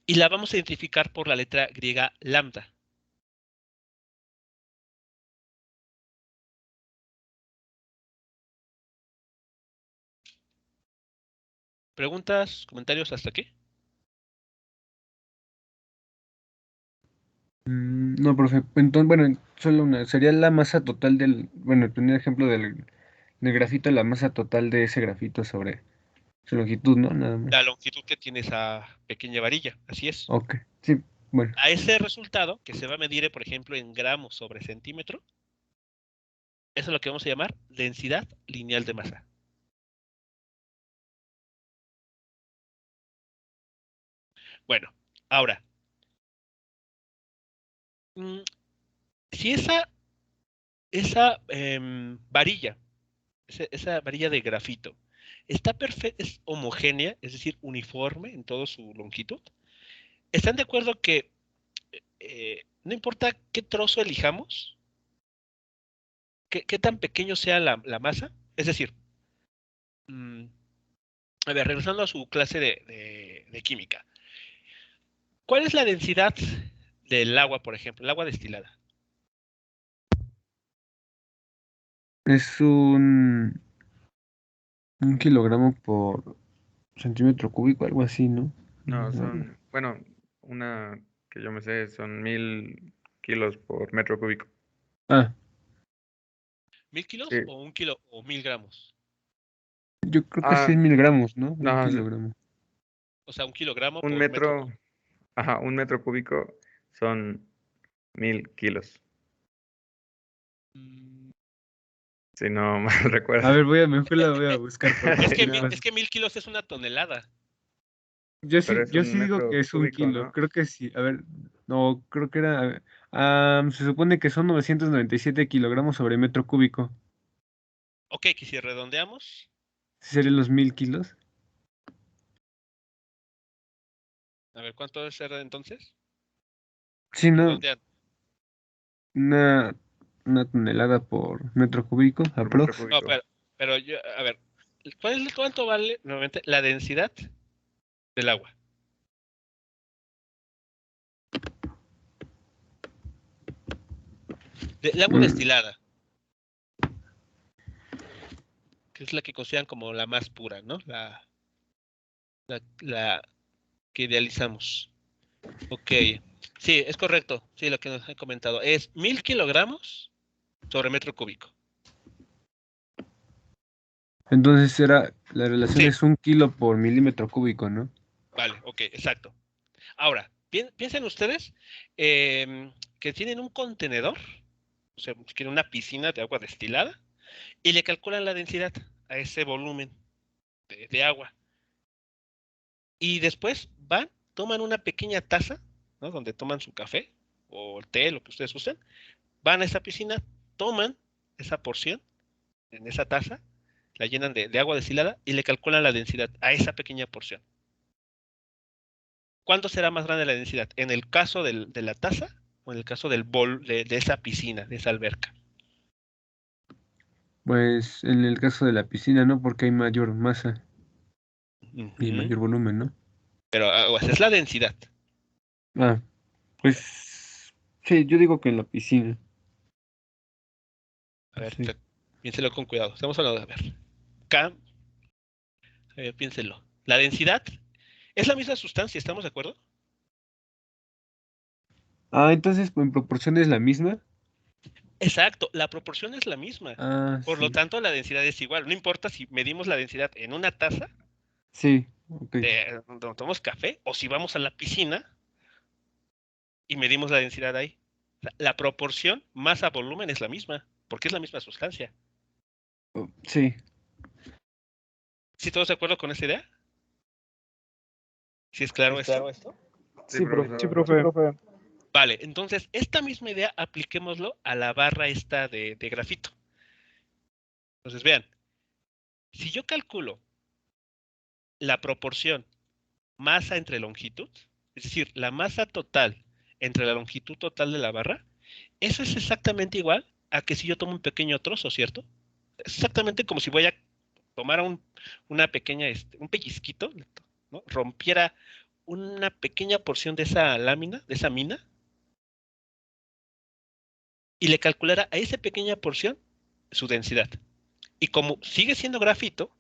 Y la vamos a identificar por la letra griega lambda. ¿Preguntas, comentarios hasta aquí? No, profe. Entonces, bueno, solo una. Sería la masa total del. Bueno, el primer ejemplo del grafito, la masa total de ese grafito sobre su longitud, ¿no? Nada más. La longitud que tiene esa pequeña varilla, así es. Ok, sí, bueno. A ese resultado, que se va a medir, por ejemplo, en gramos sobre centímetro, eso es lo que vamos a llamar densidad lineal de masa. Bueno, ahora, si esa varilla, esa varilla de grafito, está perfecta, es homogénea, es decir, uniforme en toda su longitud, ¿están de acuerdo que no importa qué trozo elijamos, qué tan pequeño sea la masa? Es decir, a ver, regresando a su clase de química, ¿cuál es la densidad del agua, por ejemplo, el agua destilada? Es un kilogramo por centímetro cúbico, algo así, ¿no? No, son, bueno, una que yo me sé son 1000 kilos por metro cúbico. Ah, ¿1000 kilos Sí. o 1 kilo o 1000 gramos? yo creo que sí es 1000 gramos, ¿no? Un No, kilogramo. O sea, 1 kilogramo un por metro, metro. ajá, un metro cúbico son 1000 kilos. Si no mal recuerdo. A ver, mejor la voy a buscar. porque Es que, nada más- es que 1000 kilos es una tonelada. Pero es yo un sí digo metro que es un cúbico, kilo, ¿no? creo que sí. A ver, no, creo que era. A ver, se supone que son 997 kilogramos sobre metro cúbico. Ok, que si redondeamos, ¿Sí serían los 1000 kilos? a ver, ¿cuánto debe ser entonces? Sí, no, Redondeando. una tonelada por metro cúbico, Por metro aprox. No, cúbico. pero yo, a ver, ¿cuánto vale nuevamente la densidad del agua? El agua Mm. destilada, que es la que consideran como la más pura, ¿no? La que idealizamos. Ok, sí, es correcto. Sí, lo que nos he comentado. Es 1000 kilogramos sobre metro cúbico. Entonces la relación Sí. es 1 kilo por milímetro cúbico, ¿no? Vale, ok, exacto. Ahora, piensen ustedes que tienen un contenedor, o sea, si quieren una piscina de agua destilada, y le calculan la densidad a ese volumen de agua. Y después van, toman una pequeña taza, ¿no? Donde toman su café o el té, lo que ustedes usen, van a esa piscina, toman esa porción en esa taza, la llenan de agua destilada y le calculan la densidad a esa pequeña porción. ¿Cuánto será más grande la densidad? ¿En el caso de la taza o en el caso de esa piscina, de esa alberca? Pues en el caso de la piscina, ¿no? Porque hay mayor masa y mayor volumen, ¿no? Pero esa es la densidad. Ah, pues sí, yo digo que en la piscina. A ver, Sí. piénselo con cuidado. Estamos hablando de, a ver, K, piénselo. La densidad es la misma sustancia, ¿estamos de acuerdo? Ah, entonces en proporción es la misma. Exacto, la proporción es la misma. Ah, Por lo sí. tanto, la densidad es igual. No importa si medimos la densidad en una taza Sí, ok. donde tomamos café o si vamos a la piscina y medimos la densidad ahí. La proporción masa-volumen es la misma, porque es la misma sustancia. Oh, sí. ¿Sí todos de acuerdo con esa idea? ¿Sí es claro esto? Sí, profe. Sí, profesor. profe. Vale, entonces esta misma idea apliquémoslo a la barra esta de grafito. Entonces vean, Si yo calculo la proporción masa entre longitud, es decir, la masa total entre la longitud total de la barra, eso es exactamente igual a que si yo tomo un pequeño trozo, ¿cierto? Es exactamente como si voy a tomar una pequeña, un pellizquito, ¿no? Rompiera una pequeña porción de esa lámina, de esa mina, y le calculara a esa pequeña porción su densidad. Y como sigue siendo grafito,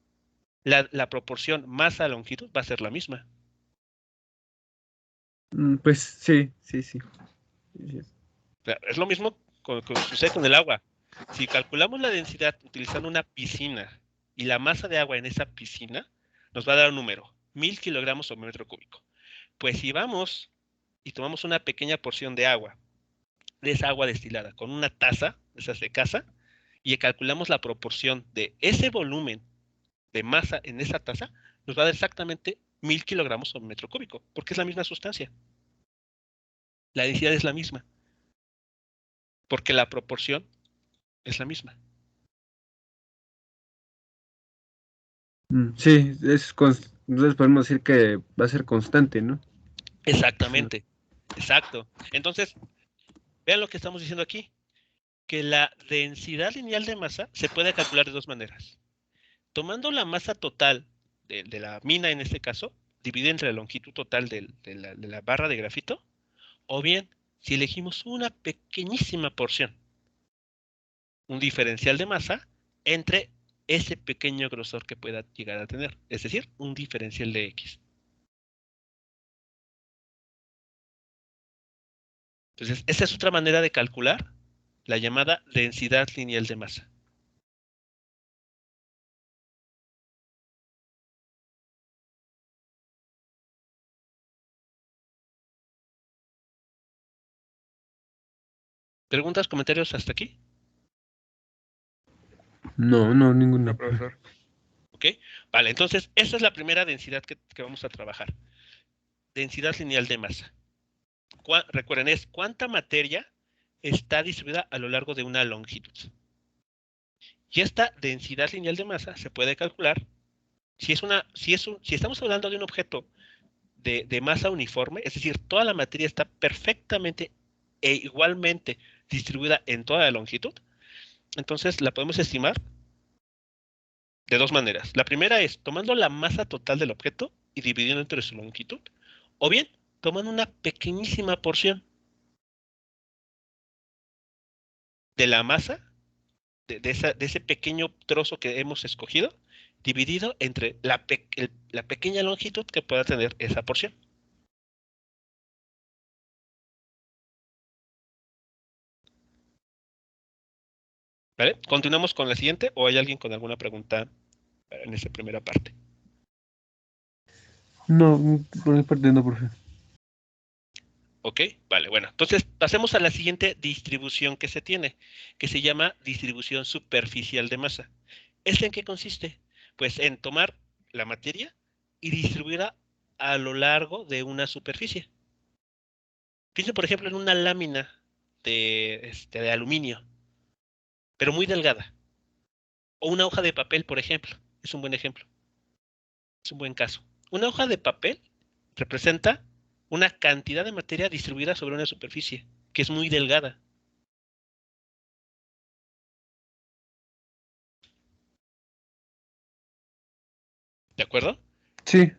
la proporción masa a longitud va a ser la misma. Pues sí, sí, sí. Sí. O sea, es lo mismo que sucede con el agua. Si calculamos la densidad utilizando una piscina y la masa de agua en esa piscina, nos va a dar un número, 1000 kilogramos sobre metro cúbico. Pues si vamos y tomamos una pequeña porción de agua, de esa agua destilada, con una taza, esas de casa, y calculamos la proporción de ese volumen de masa en esa taza, nos va a dar exactamente 1000 kilogramos sobre metro cúbico, porque es la misma sustancia. La densidad es la misma, porque la proporción es la misma. Sí, entonces podemos decir que va a ser constante, ¿no? Exactamente, exacto. Entonces, vean lo que estamos diciendo aquí, que la densidad lineal de masa se puede calcular de dos maneras. Tomando la masa total de la mina en este caso, dividida entre la longitud total de la barra de grafito, o bien, si elegimos una pequeñísima porción, un diferencial de masa entre ese pequeño grosor que pueda llegar a tener, es decir, un diferencial de X. Entonces, esa es otra manera de calcular la llamada densidad lineal de masa. ¿Preguntas, comentarios hasta aquí? No, ninguna. No, profesor. ¿Ok? Vale, entonces, esa es la primera densidad que vamos a trabajar. Densidad lineal de masa. Recuerden, es cuánta materia está distribuida a lo largo de una longitud. Y esta densidad lineal de masa se puede calcular si estamos hablando de un objeto de masa uniforme, es decir, toda la materia está perfectamente e igualmente distribuida en toda la longitud, entonces la podemos estimar de dos maneras. La primera es tomando la masa total del objeto y dividiendo entre su longitud, o bien tomando una pequeñísima porción de la masa de ese pequeño trozo que hemos escogido, dividido entre la pequeña longitud que pueda tener esa porción. ¿Vale? ¿Continuamos con la siguiente o hay alguien con alguna pregunta en esa primera parte? No, por mi parte no, profe. ¿Ok? Vale, bueno. Entonces pasemos a la siguiente distribución que se tiene, que se llama distribución superficial de masa. ¿Esta en qué consiste? Pues en tomar la materia y distribuirla a lo largo de una superficie. Piensen, por ejemplo, en una lámina de aluminio, pero muy delgada. O una hoja de papel, por ejemplo. Es un buen ejemplo. Es un buen caso. Una hoja de papel representa una cantidad de materia distribuida sobre una superficie, que es muy delgada. ¿De acuerdo? Sí.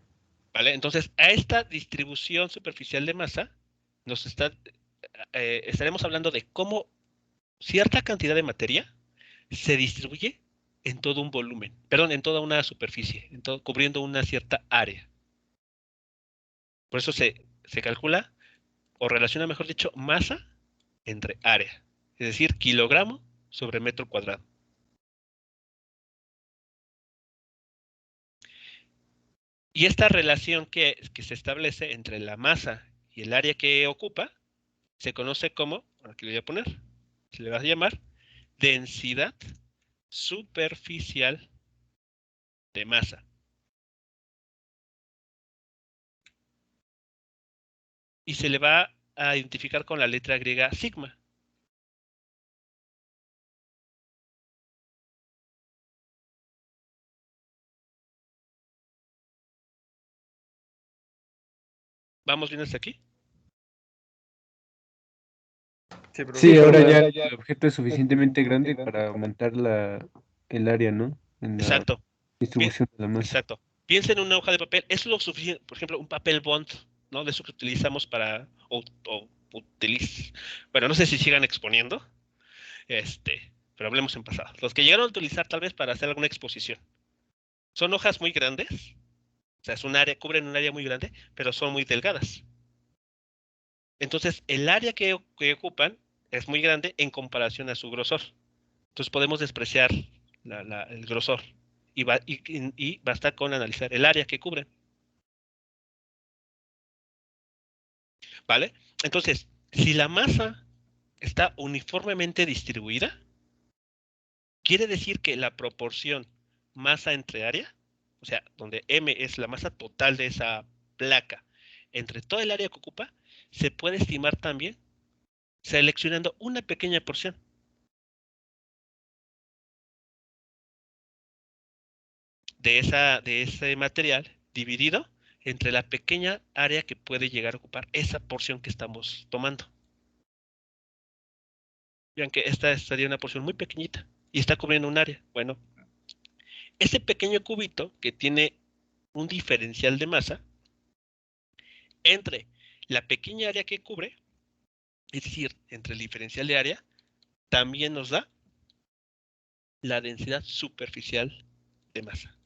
¿Vale? Entonces, a esta distribución superficial de masa, estaremos hablando de cómo cierta cantidad de materia se distribuye en todo un volumen, perdón, en toda una superficie, cubriendo una cierta área. Por eso se calcula, o relaciona, mejor dicho, masa entre área, es decir, kilogramo sobre metro cuadrado. Y esta relación que se establece entre la masa y el área que ocupa se conoce como, aquí lo voy a poner, se le va a llamar densidad superficial de masa. Y se le va a identificar con la letra griega sigma. ¿Vamos bien hasta aquí? Sí, pero Sí, ahora profe. ya el objeto es suficientemente grande para aumentar el área, ¿no? En la Exacto. distribución de la masa. Exacto. Piensa en una hoja de papel. Es lo suficiente, por ejemplo, un papel bond, ¿no? De eso que utilizamos para, bueno, no sé si sigan exponiendo, pero hablemos en pasado. Los que llegaron a utilizar tal vez para hacer alguna exposición. Son hojas muy grandes, o sea, es un área, cubren un área muy grande, pero son muy delgadas. Entonces, el área que ocupan es muy grande en comparación a su grosor. Entonces podemos despreciar el grosor y basta con analizar el área que cubren. ¿Vale? Entonces, si la masa está uniformemente distribuida, quiere decir que la proporción masa entre área, o sea, donde M es la masa total de esa placa, entre toda el área que ocupa, se puede estimar también seleccionando una pequeña porción. De ese material dividido entre la pequeña área que puede llegar a ocupar esa porción que estamos tomando. Vean que esta sería una porción muy pequeñita y está cubriendo un área. Bueno, ese pequeño cubito que tiene un diferencial de masa entre la pequeña área que cubre, es decir, entre el diferencial de área, también nos da la densidad superficial de masa.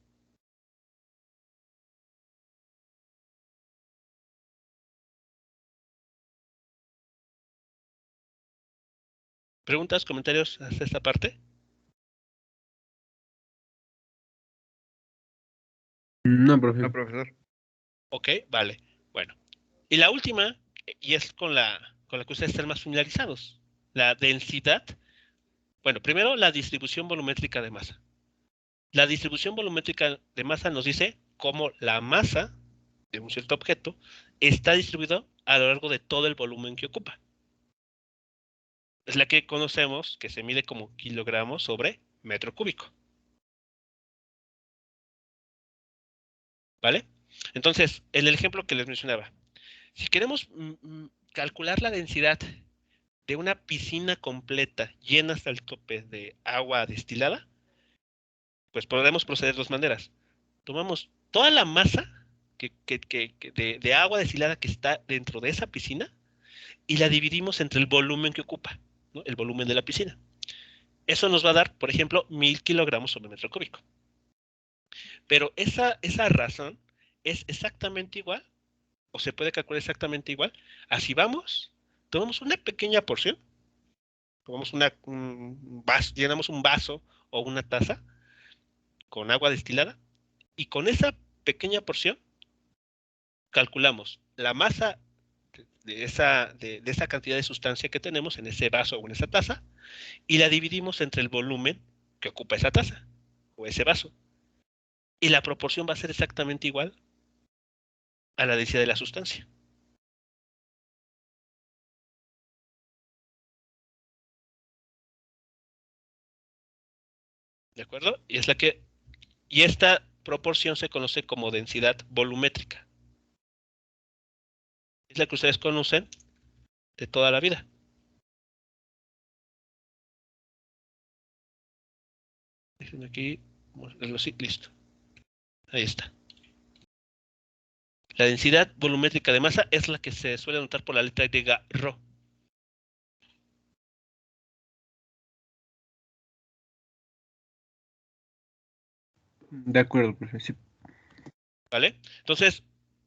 ¿Preguntas, comentarios hasta esta parte? No, profe. no, profesor. Ok, vale. Bueno. Y la última, y es con la que ustedes están más familiarizados, la densidad. Bueno, primero la distribución volumétrica de masa. La distribución volumétrica de masa nos dice cómo la masa de un cierto objeto está distribuida a lo largo de todo el volumen que ocupa. Es la que conocemos, que se mide como kilogramos sobre metro cúbico. ¿Vale? Entonces, en el ejemplo que les mencionaba, si queremos calcular la densidad de una piscina completa llena hasta el tope de agua destilada, pues podemos proceder de dos maneras. Tomamos toda la masa de agua destilada que está dentro de esa piscina y la dividimos entre el volumen que ocupa, ¿no? El volumen de la piscina. Eso nos va a dar, por ejemplo, 1000 kilogramos sobre metro cúbico. Pero esa razón es exactamente igual, o se puede calcular exactamente igual, así vamos, tomamos una pequeña porción, tomamos llenamos un vaso o una taza con agua destilada y con esa pequeña porción calculamos la masa de esa cantidad de sustancia que tenemos en ese vaso o en esa taza y la dividimos entre el volumen que ocupa esa taza o ese vaso. Y la proporción va a ser exactamente igual a la densidad de la sustancia. ¿De acuerdo? Y esta proporción se conoce como densidad volumétrica. Es la que ustedes conocen de toda la vida. Déjenme aquí, listo. Ahí está. La densidad volumétrica de masa es la que se suele anotar por la letra griega ρ. De acuerdo, profe. Sí. ¿Vale? Entonces,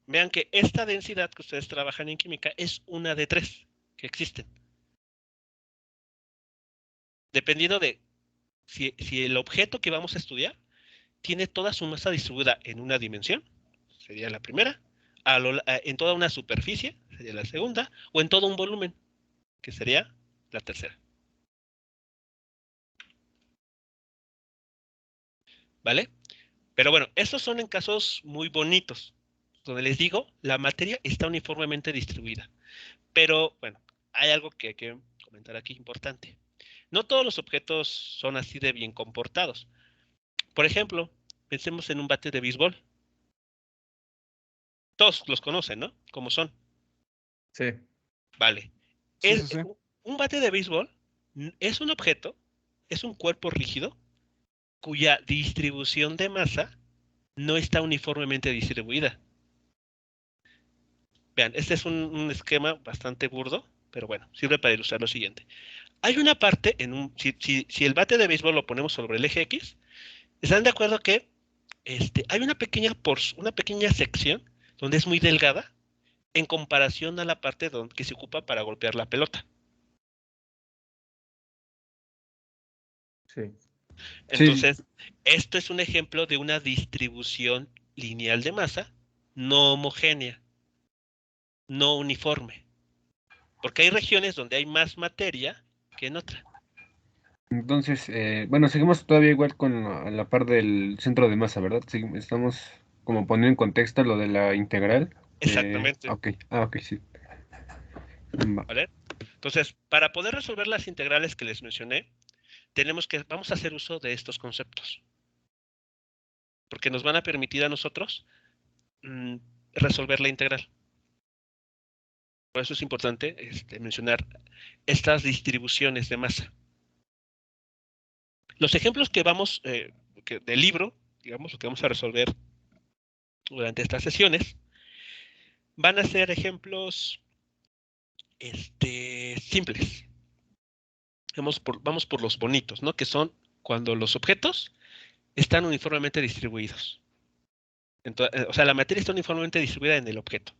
vean que esta densidad que ustedes trabajan en química es una de 3 que existen. Dependiendo de si el objeto que vamos a estudiar tiene toda su masa distribuida en una dimensión, sería la primera, en toda una superficie, sería la segunda, o en todo un volumen, que sería la tercera. ¿Vale? Pero bueno, estos son en casos muy bonitos, donde les digo, la materia está uniformemente distribuida. Pero bueno, hay algo que hay que comentar aquí importante. No todos los objetos son así de bien comportados. Por ejemplo, pensemos en un bate de béisbol. Todos los conocen, ¿no? ¿Cómo son? Sí. Vale. Sí, sí, sí. Un bate de béisbol es un objeto, es un cuerpo rígido cuya distribución de masa no está uniformemente distribuida. Vean, este es un esquema bastante burdo, pero bueno, sirve para ilustrar lo siguiente. Hay una parte, si el bate de béisbol lo ponemos sobre el eje X, ¿están de acuerdo que hay una pequeña sección donde es muy delgada en comparación a la parte que se ocupa para golpear la pelota? Sí. Entonces, esto es un ejemplo de una distribución lineal de masa no homogénea, no uniforme. Porque hay regiones donde hay más materia que en otra. Entonces, bueno, seguimos todavía igual con la par del centro de masa, ¿verdad? Estamos como poniendo en contexto lo de la integral. Exactamente. Ok, sí. Va. ¿Vale? Entonces, para poder resolver las integrales que les mencioné, vamos a hacer uso de estos conceptos. Porque nos van a permitir a nosotros resolver la integral. Por eso es importante mencionar estas distribuciones de masa. Los ejemplos que vamos, del libro, digamos, lo que vamos a resolver durante estas sesiones, van a ser ejemplos simples. Vamos por los bonitos, ¿no? Que son cuando los objetos están uniformemente distribuidos. Entonces, o sea, la materia está uniformemente distribuida en el objeto.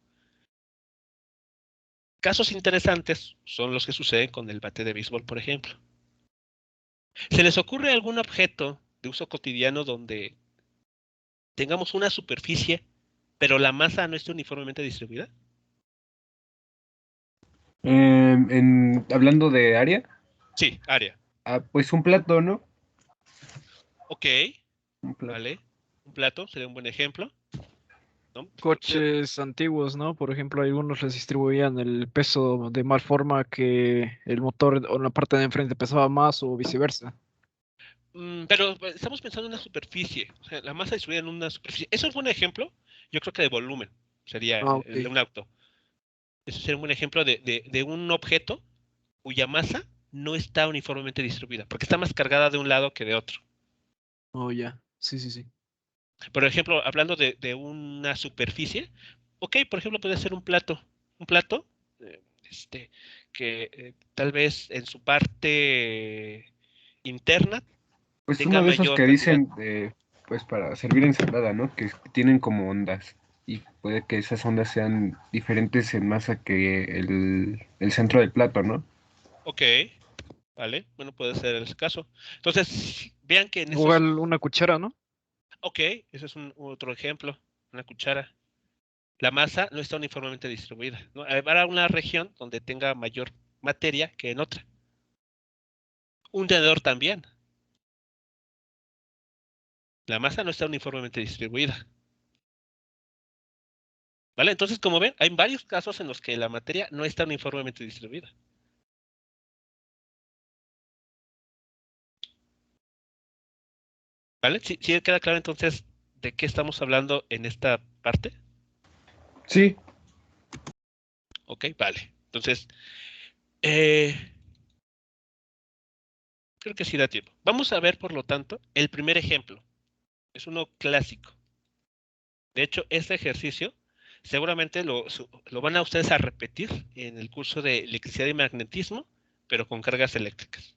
Casos interesantes son los que suceden con el bate de béisbol, por ejemplo. ¿Se les ocurre algún objeto de uso cotidiano donde tengamos una superficie, pero la masa no esté uniformemente distribuida? Hablando de área, Sí, área. pues un plato, ¿no? Ok, Un plato. vale. Un plato sería un buen ejemplo, ¿no? Coches antiguos, ¿no? Por ejemplo, algunos les distribuían el peso de mal forma que el motor o la parte de enfrente pesaba más o viceversa. Pero estamos pensando en una superficie, o sea, la masa distribuida en una superficie. Eso es un buen ejemplo, yo creo que de volumen sería Ah, el de ok. un auto. Eso sería un buen ejemplo de un objeto cuya masa no está uniformemente distribuida, porque está más cargada de un lado que de otro. Oh, ya. Sí, sí, sí. Por ejemplo, hablando de una superficie, ok, por ejemplo, puede ser un plato. Un plato eh, que tal vez en su parte interna Pues tenga uno de esos mayor que cantidad. dicen, pues para servir ensalada, ¿no? Que tienen como ondas. Y puede que esas ondas sean diferentes en masa que el centro del plato, ¿no? Ok, vale, bueno, puede ser ese caso. Entonces, vean que en esos, Igual una cuchara, ¿no? ok, ese es otro ejemplo, una cuchara. La masa no está uniformemente distribuida, ¿no? Habrá una región donde tenga mayor materia que en otra. Un tenedor también. La masa no está uniformemente distribuida. ¿Vale? Entonces, como ven, hay varios casos en los que la materia no está uniformemente distribuida. ¿Vale? ¿Sí queda claro entonces de qué estamos hablando en esta parte? Sí. Ok, vale. Entonces, creo que sí da tiempo. Vamos a ver, por lo tanto, el primer ejemplo. Es uno clásico. De hecho, este ejercicio seguramente lo van a ustedes a repetir en el curso de electricidad y magnetismo, pero con cargas eléctricas.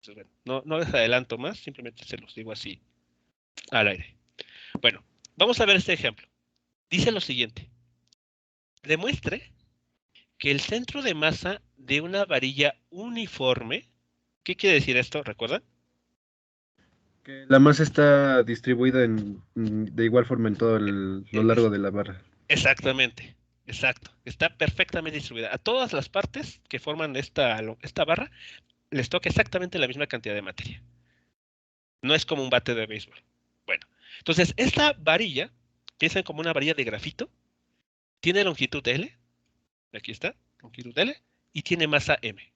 Entonces, bueno, no les adelanto más, simplemente se los digo así al aire. Bueno, vamos a ver este ejemplo. Dice lo siguiente. Demuestre que el centro de masa de una varilla uniforme, ¿qué quiere decir esto? ¿Recuerdan? Que la masa está distribuida de igual forma en todo lo largo de la barra. Exactamente, exacto. Está perfectamente distribuida. A todas las partes que forman esta barra les toca exactamente la misma cantidad de materia. No es como un bate de béisbol. Bueno, entonces esta varilla, piensen como una varilla de grafito, tiene longitud L, aquí está, longitud L, y tiene masa M.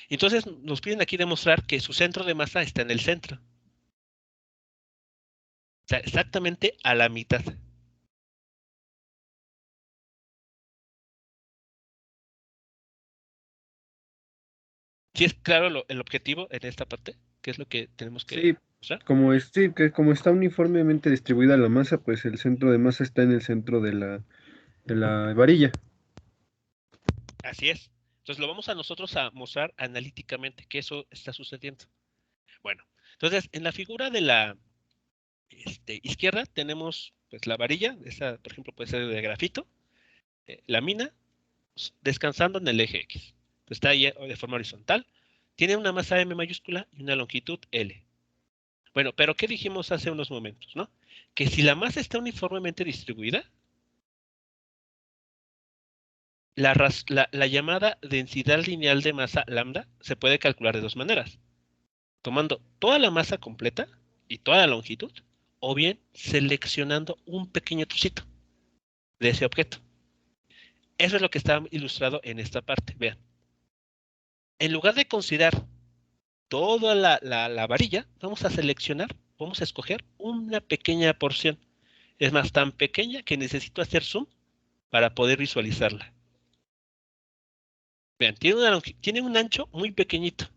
Entonces nos piden aquí demostrar que su centro de masa está en el centro. O sea, exactamente a la mitad. ¿Sí es claro el objetivo en esta parte? ¿Qué es lo que tenemos que Sí, usar? sí, que como está uniformemente distribuida la masa, pues el centro de masa está en el centro de la varilla. Así es. Entonces lo vamos a nosotros a mostrar analíticamente que eso está sucediendo. Bueno, entonces en la figura de la izquierda tenemos pues la varilla, esa por ejemplo puede ser de grafito, la mina descansando en el eje X. Entonces, está ahí de forma horizontal, tiene una masa M mayúscula y una longitud L. Bueno, pero ¿qué dijimos hace unos momentos, no? Que si la masa está uniformemente distribuida, la llamada densidad lineal de masa lambda se puede calcular de dos maneras. Tomando toda la masa completa y toda la longitud, o bien seleccionando un pequeño trocito de ese objeto. Eso es lo que está ilustrado en esta parte. Vean. En lugar de considerar toda la varilla, vamos a seleccionar, vamos a escoger una pequeña porción. Es más, tan pequeña que necesito hacer zoom para poder visualizarla. Vean, tiene un ancho muy pequeñito,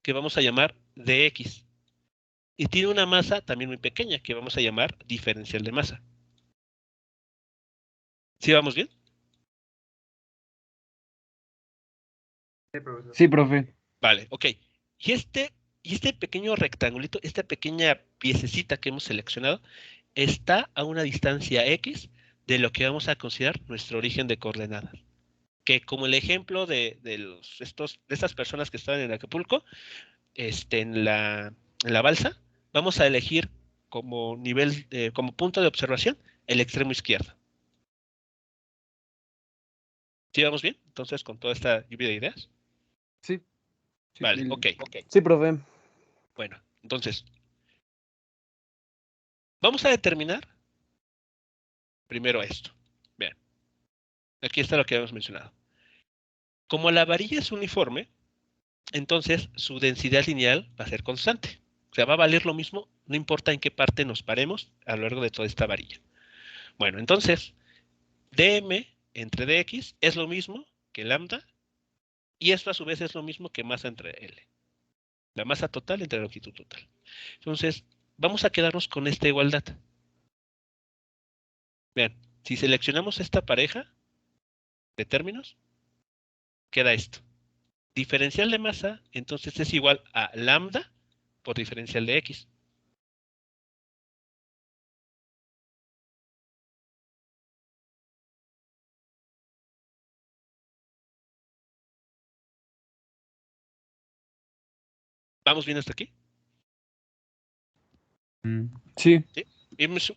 que vamos a llamar dx. Y tiene una masa también muy pequeña, que vamos a llamar diferencial de masa. ¿Sí vamos bien? Sí, profe. Vale, ok. Y este pequeño rectangulito, esta pequeña piececita que hemos seleccionado, está a una distancia x de lo que vamos a considerar nuestro origen de coordenadas. Que como el ejemplo de estas personas que estaban en Acapulco, en la balsa, vamos a elegir como nivel, como punto de observación, el extremo izquierdo. ¿Sí vamos bien? Entonces, con toda esta lluvia de ideas. Sí. Vale, ok. Sí, profe. Bueno, entonces, vamos a determinar primero esto. Vean, aquí está lo que habíamos mencionado. Como la varilla es uniforme, entonces su densidad lineal va a ser constante. O sea, va a valer lo mismo, no importa en qué parte nos paremos a lo largo de toda esta varilla. Bueno, entonces, dm entre dx es lo mismo que lambda, y esto a su vez es lo mismo que masa entre L. La masa total entre la longitud total. Entonces, vamos a quedarnos con esta igualdad. Vean, si seleccionamos esta pareja de términos, queda esto. Diferencial de masa, entonces es igual a lambda por diferencial de x. ¿Vamos bien hasta aquí? Sí. ¿Sí?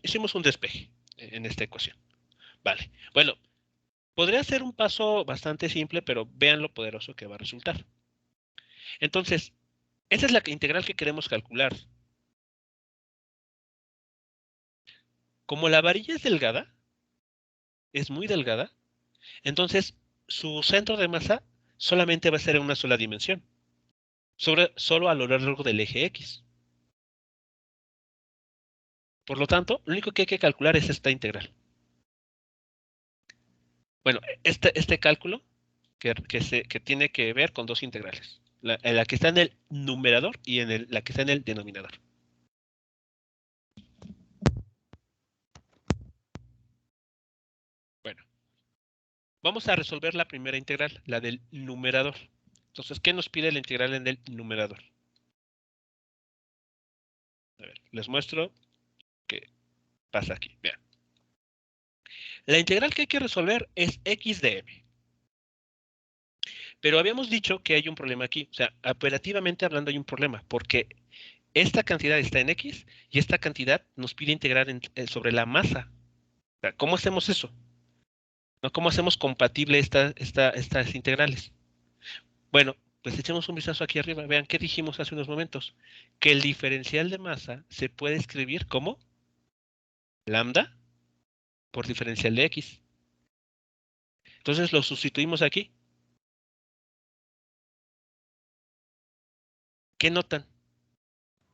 Hicimos un despeje en esta ecuación. Vale. Bueno, podría ser un paso bastante simple, pero vean lo poderoso que va a resultar. Entonces, esa es la integral que queremos calcular. Como la varilla es delgada, es muy delgada, entonces su centro de masa solamente va a ser en una sola dimensión, solo a lo largo del eje X. Por lo tanto, lo único que hay que calcular es esta integral. Bueno, este cálculo que tiene que ver con dos integrales. La que está en el numerador y la que está en el denominador. Bueno, vamos a resolver la primera integral, la del numerador. Entonces, ¿qué nos pide la integral en el numerador? A ver, les muestro qué pasa aquí. Vean. La integral que hay que resolver es x de m. Pero habíamos dicho que hay un problema aquí. O sea, operativamente hablando hay un problema, porque esta cantidad está en x y esta cantidad nos pide integrar sobre la masa. O sea, ¿cómo hacemos eso? ¿No? ¿Cómo hacemos compatible estas integrales? Bueno, pues echemos un vistazo aquí arriba. Vean qué dijimos hace unos momentos. Que el diferencial de masa se puede escribir como lambda por diferencial de x. Entonces lo sustituimos aquí. ¿Qué notan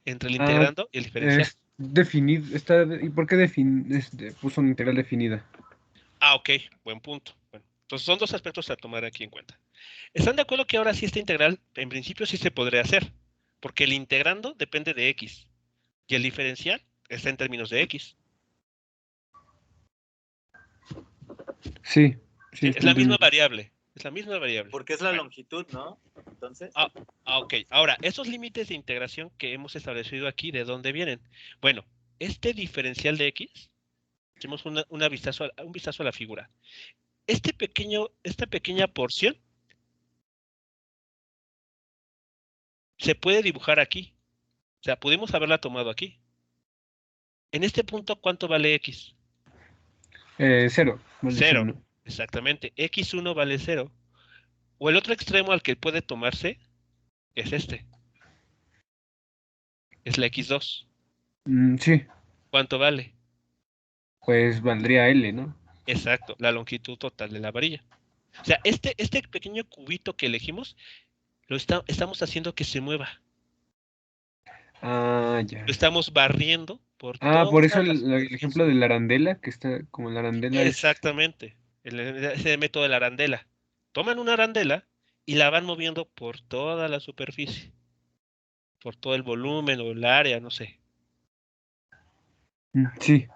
entre el integrando y el diferencial? Es definido, ¿y por qué puso una integral definida? Ah, ok, buen punto. Bueno, entonces son dos aspectos a tomar aquí en cuenta. ¿Están de acuerdo que ahora sí esta integral, en principio sí se podría hacer? Porque el integrando depende de x y el diferencial está en términos de x. Sí, sí, Es la misma variable. Es la misma variable. Porque es la longitud, ¿no? Entonces, Ok. Ahora, esos límites de integración que hemos establecido aquí, ¿de dónde vienen? Bueno, este diferencial de x, echemos un vistazo a la figura. Esta pequeña porción se puede dibujar aquí. O sea, pudimos haberla tomado aquí. En este punto, ¿cuánto vale x? 0. Vale 0. ¿no? Exactamente. x1 vale 0. O el otro extremo al que puede tomarse es este. Es la x2. Sí, ¿Cuánto vale? pues valdría L, ¿no? Exacto, la longitud total de la varilla. O sea, este pequeño cubito que elegimos, estamos haciendo que se mueva. Ya. Lo estamos barriendo por Por eso toda la el superficie. ejemplo de la arandela, que está como la arandela es... Exactamente. Ese método de la arandela. Toman una arandela y la van moviendo por toda la superficie. Por todo el volumen o el área, no sé. Sí,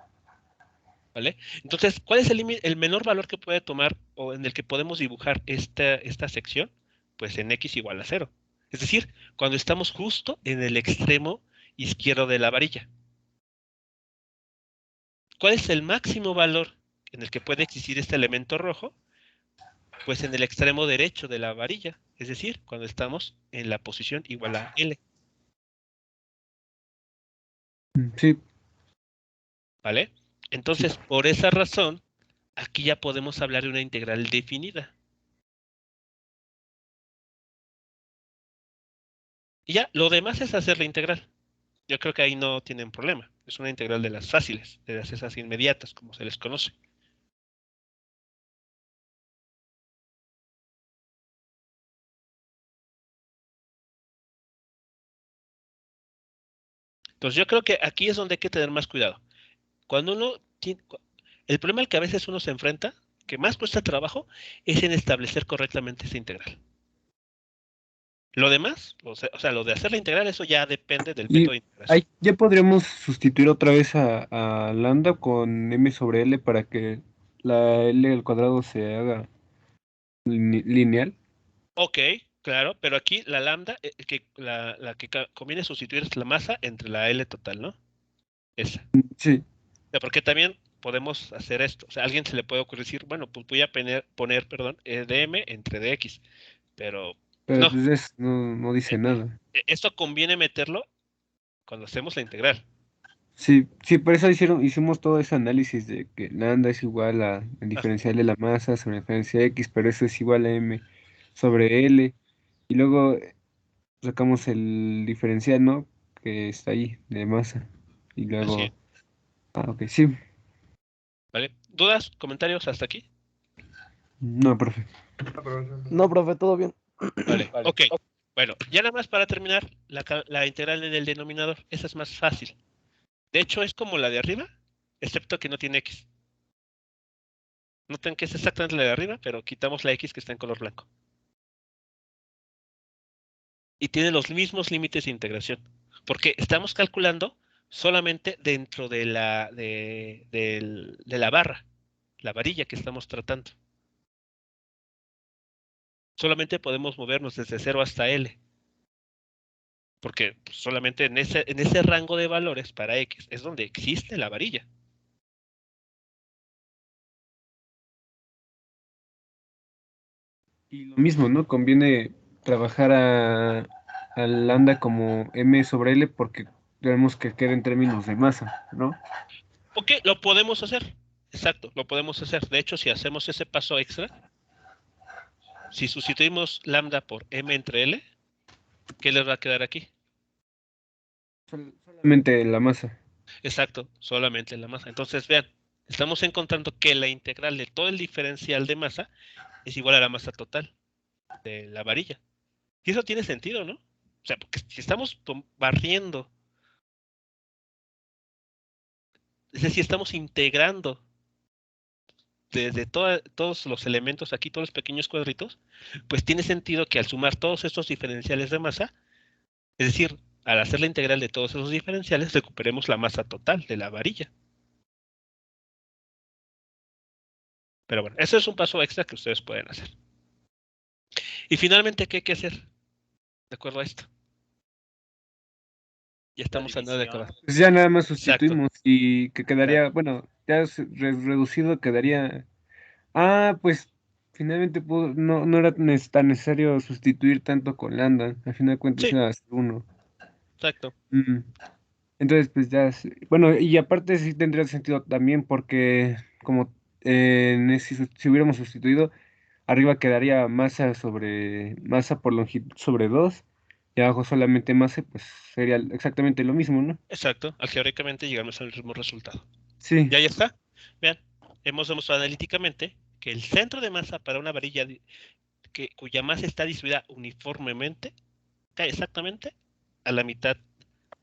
¿Vale? Entonces, ¿cuál es el menor valor que puede tomar o en el que podemos dibujar esta sección? Pues en x igual a 0. Es decir, cuando estamos justo en el extremo izquierdo de la varilla. ¿Cuál es el máximo valor en el que puede existir este elemento rojo? Pues en el extremo derecho de la varilla. Es decir, cuando estamos en la posición igual a L. sí. ¿Vale? Entonces, por esa razón, aquí ya podemos hablar de una integral definida. Y ya, lo demás es hacer la integral. Yo creo que ahí no tienen problema. Es una integral de las fáciles, de las esas inmediatas, como se les conoce. Entonces yo creo que aquí es donde hay que tener más cuidado. Cuando uno tiene, el problema al que a veces uno se enfrenta, que más cuesta trabajo, es en establecer correctamente esa integral. Lo demás, o sea, lo de hacer la integral, eso ya depende del método de integración. Ahí ya podríamos sustituir otra vez a lambda con m sobre L para que la L al cuadrado se haga lineal. Ok, claro, pero aquí la lambda, la que conviene sustituir es la masa entre la L total, ¿no? Esa. Sí, O sea, porque también podemos hacer esto. O sea, a alguien se le puede ocurrir decir, bueno, pues voy a poner dm entre dx. Pero pero no, pues no dice nada. esto conviene meterlo cuando hacemos la integral. Sí, sí, por eso hicimos todo ese análisis de que lambda es igual a el Ah, diferencial de la masa sobre la diferencia de x, pero eso es igual a m sobre L. Y luego sacamos el diferencial, ¿no? Que está ahí, de masa. Y así luego... es, Ok, sí. ¿vale? ¿Dudas, comentarios hasta aquí? No, profe. No, profe, todo bien. Vale, ok. Bueno, ya nada más para terminar, la integral en el denominador. Esa es más fácil. De hecho, es como la de arriba, excepto que no tiene x. Noten que es exactamente la de arriba, pero quitamos la x que está en color blanco. Y tiene los mismos límites de integración. Porque estamos calculando solamente dentro de la barra, la varilla que estamos tratando. Solamente podemos movernos desde 0 hasta L. Porque solamente en ese rango de valores para X es donde existe la varilla. Y lo mismo, ¿no? Conviene trabajar al lambda como m sobre L porque tenemos que quede en términos de masa, ¿no? Ok, lo podemos hacer. Exacto, lo podemos hacer. De hecho, si hacemos ese paso extra, si sustituimos lambda por m entre L, ¿qué les va a quedar aquí? Solamente la masa. Exacto, solamente la masa. Entonces, vean, estamos encontrando que la integral de todo el diferencial de masa es igual a la masa total de la varilla. Y eso tiene sentido, ¿no? O sea, porque si estamos barriendo, es decir, estamos integrando desde todos los elementos aquí, todos los pequeños cuadritos, pues tiene sentido que al sumar todos estos diferenciales de masa, es decir, al hacer la integral de todos esos diferenciales, recuperemos la masa total de la varilla. Pero bueno, ese es un paso extra que ustedes pueden hacer. Y finalmente, ¿qué hay que hacer? De acuerdo a esto. Ya estamos a nada de acabar. Pues ya nada más Exacto. sustituimos y que quedaría, bueno, ya reducido quedaría. Ah, pues finalmente no era tan necesario sustituir tanto con lambda. Al final de cuentas Sí. iba a ser uno. Exacto. Entonces, pues ya, bueno, y aparte sí tendría sentido también porque como si hubiéramos sustituido, arriba quedaría masa por longitud sobre 2 y abajo solamente masa, pues sería exactamente lo mismo, ¿no? Exacto. Algebraicamente llegamos al mismo resultado. Sí. Ya está. Vean, hemos demostrado analíticamente que el centro de masa para una varilla cuya masa está distribuida uniformemente cae exactamente a la mitad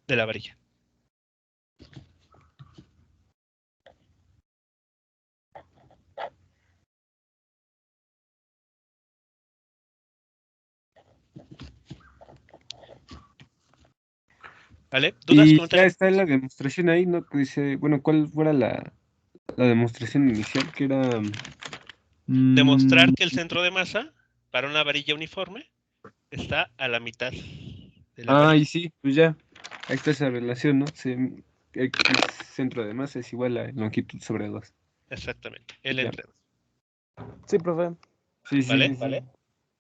de la varilla. ¿Vale? ¿Dudas, Y ya comentarios? está la demostración ahí, ¿no? Que dice, bueno, ¿cuál fuera la demostración inicial? Que era... Demostrar que el centro de masa para una varilla uniforme está a la mitad de la varilla. y sí, pues ya, ahí está esa relación, ¿no? X centro de masa es igual a longitud sobre 2. Exactamente, L Ya. entre 2. Sí, profe. Sí, ¿Vale? sí.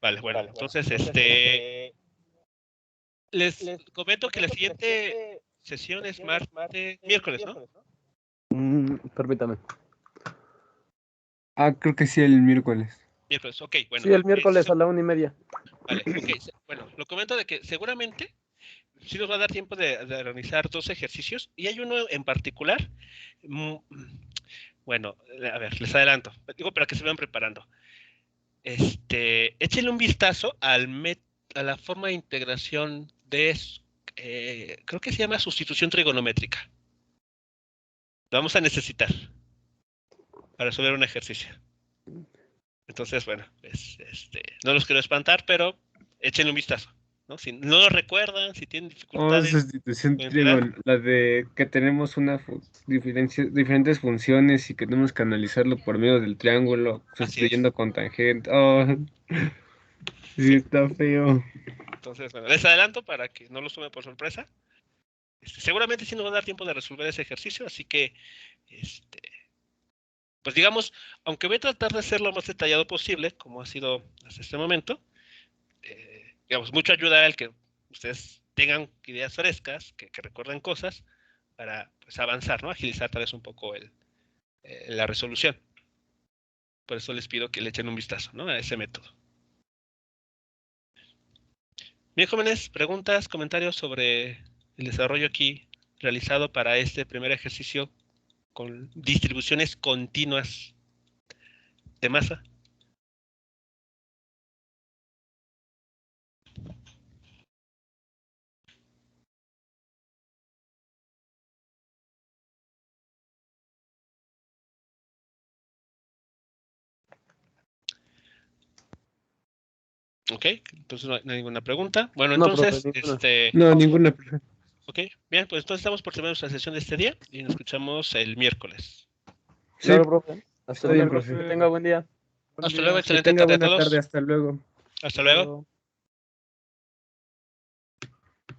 Vale, bueno, entonces les comento que la siguiente sesión es miércoles, ¿no? Permítame. Creo que sí, el miércoles. Miércoles, ok, bueno. Sí, el miércoles a la 1:30. Vale, ok, bueno, lo comento de que seguramente sí nos va a dar tiempo de realizar 2 ejercicios y hay uno en particular. Bueno, a ver, les adelanto, digo para que se vayan preparando. Échenle un vistazo a la forma de integración de, creo que se llama sustitución trigonométrica. Lo vamos a necesitar para resolver un ejercicio. Entonces, bueno, pues, no los quiero espantar, pero échenle un vistazo, ¿no? Si no lo recuerdan, si tienen dificultades. Sustitución ¿pueden entrar? la de que tenemos diferentes funciones y que tenemos que analizarlo por medio del triángulo, sustituyendo con tangente. Sí, está feo. Entonces, bueno, les adelanto para que no los tome por sorpresa. Seguramente sí nos va a dar tiempo de resolver ese ejercicio, así que, pues digamos, aunque voy a tratar de ser lo más detallado posible, como ha sido hasta este momento, digamos, mucho ayuda el que ustedes tengan ideas frescas, que recuerden cosas, para pues, avanzar, ¿no? Agilizar tal vez un poco la resolución. Por eso les pido que le echen un vistazo, ¿no? A ese método. Bien, jóvenes, preguntas, comentarios sobre el desarrollo aquí realizado para este primer ejercicio con distribuciones continuas de masa. Ok, entonces no hay ninguna pregunta. Bueno, No, entonces, profe, No, ninguna. ok, bien, pues entonces estamos por terminar nuestra sesión de este día y nos escuchamos el miércoles. Sí, Claro, profe. Hasta está el bien, miércoles. profe. Que tenga buen día. Hasta luego, Que excelente tenga tarde a buena todos. tarde, hasta luego. Hasta luego.